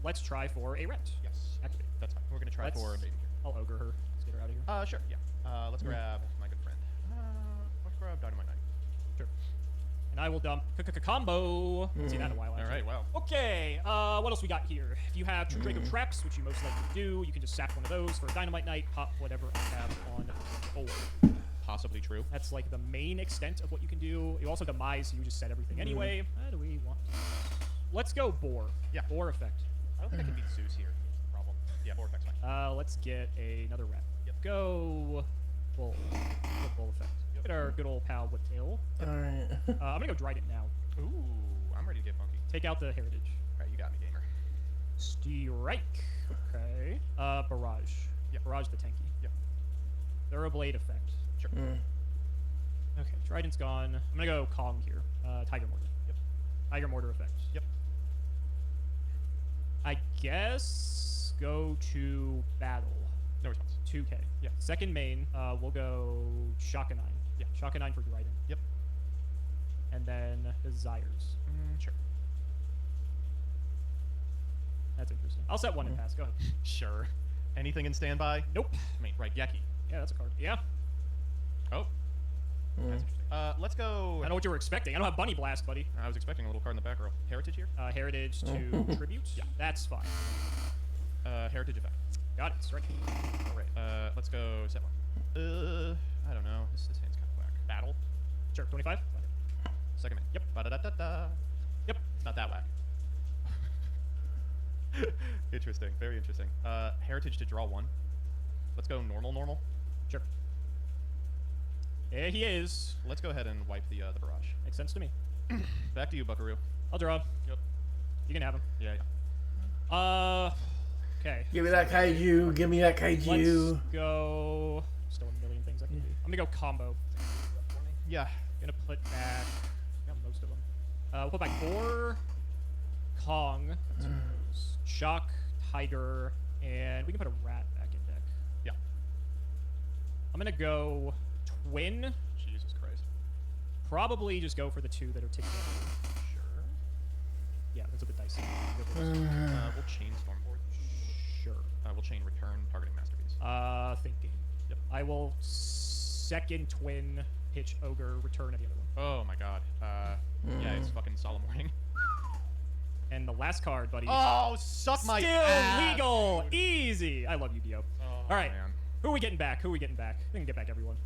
Let's try for a Rat. Yes. Activate. That's fine. We're going to try for a Maiden here. I'll ogre her. Let's get her out of here. Sure, yeah. Let's grab my good friend. Let's grab Dynamite Knight. Sure. And I will dump combo. Haven't seen that in a while. All Actually. right, wow. Okay, what else we got here? If you have True Draco Traps, which you most likely do, you can just sap one of those for Dynamite Knight, pop whatever I have on board. Possibly true. That's like the main extent of what you can do. You also demise, so you just set everything anyway. How do we want? Let's go Boar. Yeah. Boar effect. I don't think I can beat Zeus here. Problem. Yeah, Boar effect's fine. Let's get another rat. Yep. Go Bull. Go Bull effect. Yep. Get our good old pal with tail. Alright. I'm gonna go Trident now. Ooh, I'm ready to get funky. Take out the Heritage. All right, you got me, gamer. Strike. Okay. Barrage. Yep. Barrage the tanky. Yep. Thoroughblade effect. Sure. Okay, Trident's gone. I'm gonna go Kong here. Tiger Mortar. Yep. Tiger Mortar effect. Yep. I guess go to battle. No response. 2k. Yeah. Second main, we'll go Shaka 9. Yeah. Shaka 9 for Dryden. Yep. And then Desires. Sure. That's interesting. I'll set 1 and pass. Go ahead. Sure. Anything in standby? Nope. I mean, right, Yeki. Yeah, that's a card. Yeah. Oh. That's interesting. Let's go. I know what you were expecting. I don't have Bunny Blast, buddy. I was expecting a little card in the back row. Heritage here? Heritage to Tribute? Yeah. That's fine. Heritage effect. Got it. Strike. All right. Let's go set 1. I don't know. This hand's kind of whack. Battle. Sure. 25? Second main. Yep. Ba-da-da-da-da. Yep. It's not that whack. Interesting. Very interesting. Heritage to draw 1. Let's go normal. Sure. There he is. Let's go ahead and wipe the barrage. Makes sense to me. Back to you, Buckaroo. I'll draw. Yep. You can have him. Yeah. Okay. Give me that kaiju. Give me that kaiju. Let's go. Still a million things I can do. I'm gonna go combo. Yeah. Gonna put back. I got most of them. We'll put back 4 Kong. That's who knows. Shock, Tiger, and we can put a rat back in deck. Yeah. I'm gonna go Twin. Jesus Christ. Probably just go for the 2 that are together. Sure. Yeah, that's a bit dicey. We'll chain Stormboard. Sure. We'll chain Return Targeting Masterpiece. Thinking. Yep. I will second Twin, pitch Ogre, return any other one. Oh my god. Yeah, it's fucking Solemn Warning. And the last card, buddy. Oh, suck my Still ass. legal. Easy. I love Yu-Gi-Oh. Oh, All right. man. Who are we getting back? We can get back everyone.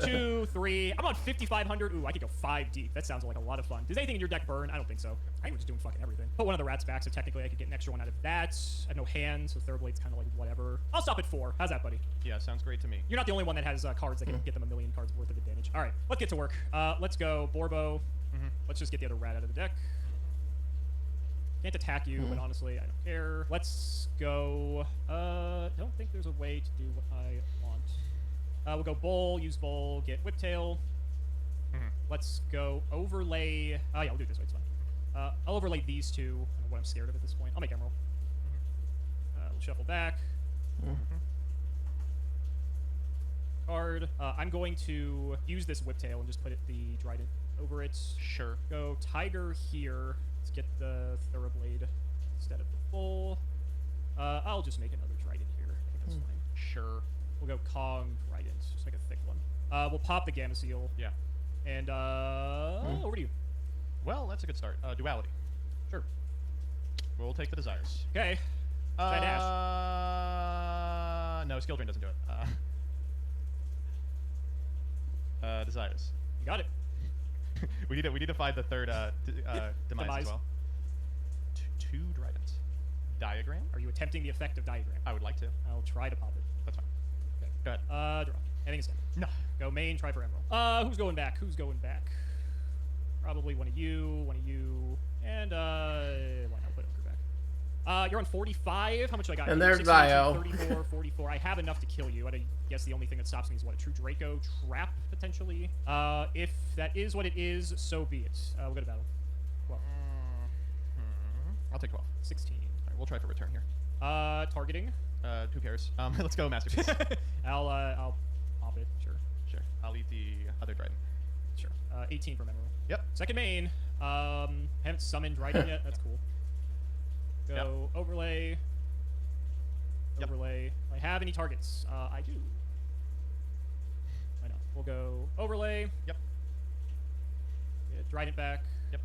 2, 3. I'm on 5,500. Ooh, I could go 5 deep. That sounds like a lot of fun. Does anything in your deck burn? I don't think so. I think we're just doing fucking everything. Put one of the rats back, so technically I could get an extra one out of that. I have no hand, so Thoroughblade's kind of like whatever. I'll stop at 4. How's that, buddy? Yeah, sounds great to me. You're not the only one that has cards that can get them a million cards worth of advantage. All right, let's get to work. Let's go Borbo. Let's just get the other rat out of the deck. Can't attack you, but honestly, I don't care. Let's go. Don't think there's a way to do what I want. We'll go Bowl, use Bowl, get Whiptail. Let's go overlay. Yeah, we'll do it this way. It's fine. I'll overlay these 2. I don't know what I'm scared of at this point. I'll make Emerald. We'll shuffle back. Card. I'm going to use this Whiptail and just put the Trident over it. Sure. Go Tiger here. Let's get the Thoroughblade instead of the Bull. I'll just make another Trident here. I think that's fine. Sure. We'll go Kong Trident. Just make a thick one. We'll pop the Gamma Seal. Yeah. And over to you. Well, that's a good start. Duality. Sure. We'll take the Desires. Okay. Should I dash? No, Skill Drain doesn't do it. Desires. You got it. we need to find the third demise as well. 2 Tridents. Diagram? Are you attempting the effect of Diagram? I would like to. I'll try to pop it. That's fine. Okay. Go ahead. Draw. Anything is standard. No. Go main, try for Emerald. Who's going back? Probably one of you, and why not put Ogre back? You're on 45. How much do I got? And here? there's 16, Dio. 34, 44. I have enough to kill you. I guess the only thing that stops me is what, a True Draco trap potentially. If that is what it is, so be it. We'll go to battle. 12. I'll take 12. 16. All right, we'll try for return here. Targeting. Who cares? Let's go Masterpiece. I'll pop it. Sure. Sure. I'll eat the other Trident. Sure. 18 from Emerald. Yep. Second main. Haven't summoned Dryden yet. That's cool. Go overlay. Yep. Overlay. Do I have any targets? I do. Why not? We'll go overlay. Yep. Get Dryden back. Yep.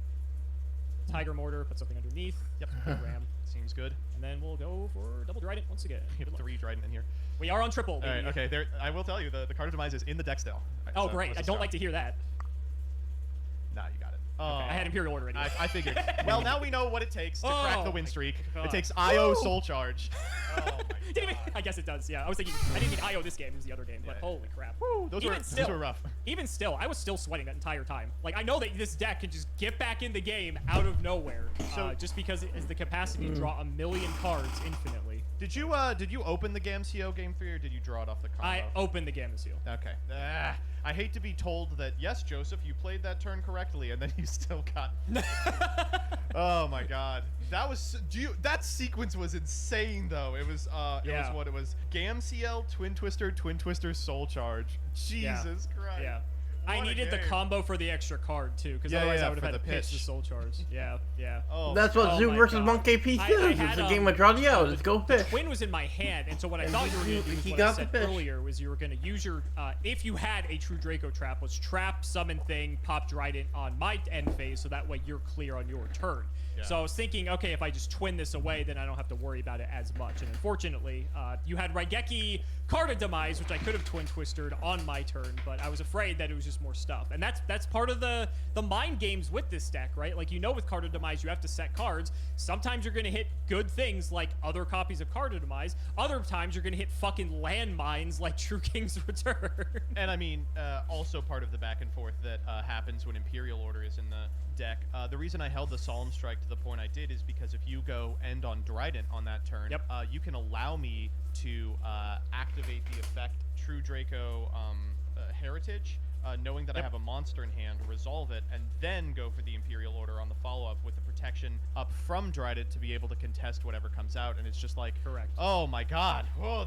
Tiger Mortar. Put something underneath. Yep. Ram. Seems good. And then we'll go for double Dryden once again. We have 3 Trident in here. We are on triple. All Baby. right. Okay. There. I will tell you the card of demise is in the deck still. All right, Oh, so great. let's I just don't go. like to hear that. Nah, you got it. Okay, I had Imperial Order ready. I figured. Well, now we know what it takes to crack the win streak. It takes IO Soul Charge. Oh my god. I guess it does, yeah. I was thinking, I didn't mean IO this game, it was the other game, but holy crap. Woo, those were rough. Even still, I was still sweating that entire time. Like, I know that this deck can just get back in the game out of nowhere, just because it has the capacity to draw 1 million cards infinitely. Did you open the Gamseo Game 3, or did you draw it off the combo? I opened the Gamseo. Okay. I hate to be told that, yes, Joseph, you played that turn correctly, and then you still got... Oh my god. That sequence was insane, though. It was what it was. Gamseo, Twin Twister, Soul Charge. Jesus Christ. Yeah. I needed the combo for the extra card, too, because otherwise I would have had to pitch the Soul Charge. Yeah. Oh, that's what Zoo versus Monkey Peace is. It's a game of draw the out. Let's go pitch. The Twin was in my hand, and so what I thought you were going to do, what I said earlier, was you were going to use your, if you had a True Draco trap, was trap, summon thing, pop Trident on my end phase, so that way you're clear on your turn. Yeah. So I was thinking, okay, if I just twin this away, then I don't have to worry about it as much. And unfortunately, you had Raigeki Carta Demise, which I could have Twin Twistered on my turn, but I was afraid that it was just more stuff. And that's part of the mind games with this deck, right? Like, you know, with Carta Demise, you have to set cards. Sometimes you're going to hit good things like other copies of Carta Demise. Other times you're going to hit fucking landmines like True King's Return. And I mean, also part of the back and forth that happens when Imperial Order is in the deck. The reason I held the Solemn Strike to the point I did is because if you go end on Drident on that turn, you can allow me to activate the effect True Draco Heritage, knowing that I have a monster in hand, resolve it, and then go for the Imperial Order on the follow-up with the protection up from Drident to be able to contest whatever comes out. And it's just like, oh my god, oh,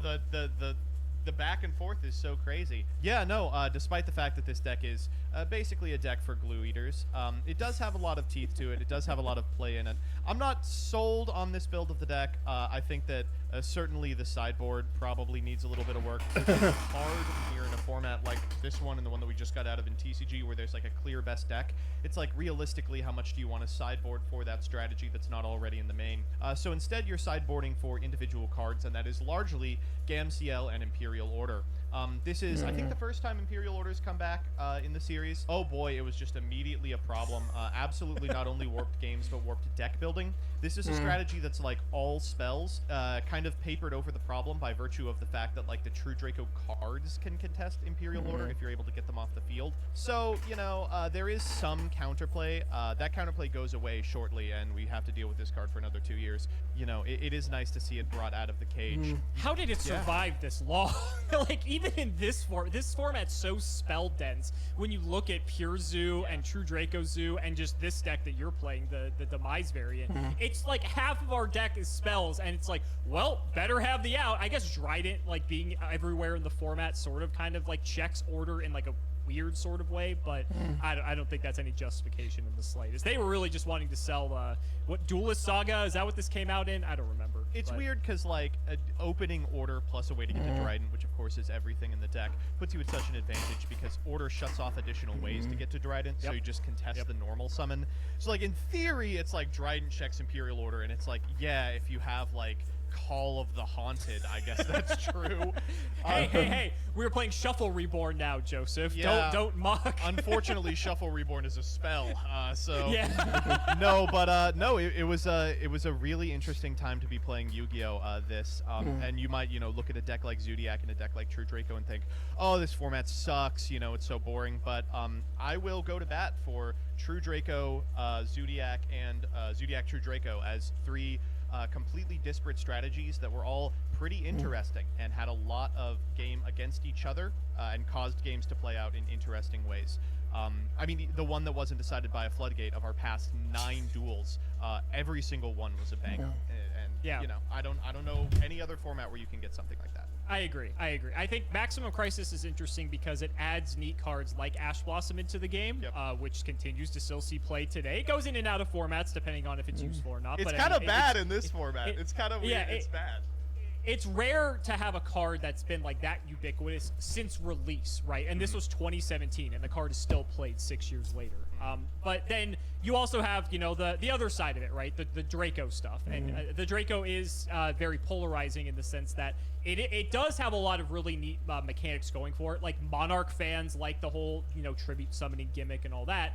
the back and forth is so crazy. Yeah, no, despite the fact that this deck is basically a deck for glue eaters, it does have a lot of teeth to it. It does have a lot of play in it. I'm not sold on this build of the deck. I think that certainly the sideboard probably needs a little bit of work. It's hard when you're in a format like this one and the one that we just got out of in TCG, where there's like a clear best deck. It's like, realistically, how much do you want to sideboard for that strategy that's not already in the main? So instead, you're sideboarding for individual cards, and that is largely Gamciel and Imperial Order. This is, I think, the first time Imperial Orders come back in the series. Oh boy, it was just immediately a problem. Absolutely not only warped games, but warped deck building. This is a strategy that's like all spells, kind of papered over the problem by virtue of the fact that like the True Draco cards can contest Imperial Order if you're able to get them off the field. So, you know, there is some counterplay. That counterplay goes away shortly, and we have to deal with this card for another 2 years. You know, it is nice to see it brought out of the cage. How did it survive this long? Like, even in this format's so spell dense. When you look at Pure Zoo and True Draco Zoo and just this deck that you're playing, the Demise variant, it's like half of our deck is spells, and it's like, well, better have the out. I guess Drident, like, being everywhere in the format sort of kind of like checks order in like a weird sort of way, but I don't think that's any justification in the slightest. They were really just wanting to sell what, Duelist Saga? Is that what this came out in? I don't remember. It's weird because like an opening Order plus a way to get to Dryden, which of course is everything in the deck, puts you at such an advantage because Order shuts off additional ways to get to Dryden, so you just contest the normal summon. So like in theory, it's like Dryden checks Imperial Order, and it's like, yeah, if you have like Call of the Haunted, I guess that's true. Hey, we were playing Shuffle Reborn now, Joseph. Yeah. Don't mock. Unfortunately, Shuffle Reborn is a spell, so no, but no, it was a really interesting time to be playing Yu-Gi-Oh! And you might, you know, look at a deck like Zodiac and a deck like True Draco and think, oh, this format sucks, you know, it's so boring. But I will go to bat for True Draco, Zodiac, and Zodiac True Draco as three completely disparate strategies that were all pretty interesting and had a lot of game against each other and caused games to play out in interesting ways. I mean, the one that wasn't decided by a floodgate of our past 9 duels, every single one was a banger. And you know, I don't know any other format where you can get something like that. I agree. I think Maximum Crisis is interesting because it adds neat cards like Ash Blossom into the game, which continues to still see play today. It goes in and out of formats depending on if it's useful or not. It's kind of bad in this format. It's kind of weird. Yeah, it's bad. It's rare to have a card that's been like that ubiquitous since release, right? And this was 2017, and the card is still played 6 years later. But then you also have, you know, the other side of it, right? The Draco stuff. And the Draco is very polarizing in the sense that it does have a lot of really neat mechanics going for it. Like Monarch fans like the whole, you know, tribute summoning gimmick and all that.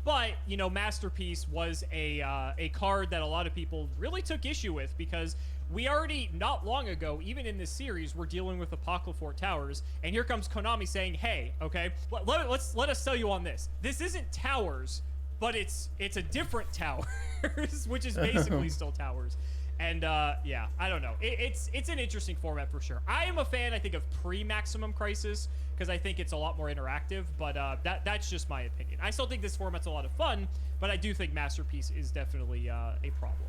But, you know, Masterpiece was a card that a lot of people really took issue with because we already, not long ago, even in this series, we're dealing with Apocryphal Towers, and here comes Konami saying, hey, okay, let us sell you on this. This isn't Towers, but it's a different Towers, which is basically still Towers. And, yeah, I don't know. It's an interesting format for sure. I am a fan, I think, of pre-Maximum Crisis, because I think it's a lot more interactive, but that's just my opinion. I still think this format's a lot of fun, but I do think Masterpiece is definitely a problem.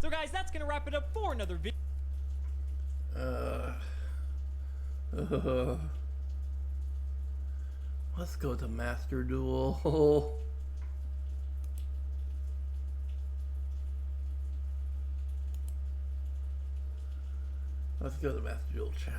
So, guys, that's going to wrap it up for another video. Let's go to Master Duel. Let's go to Master Duel chat.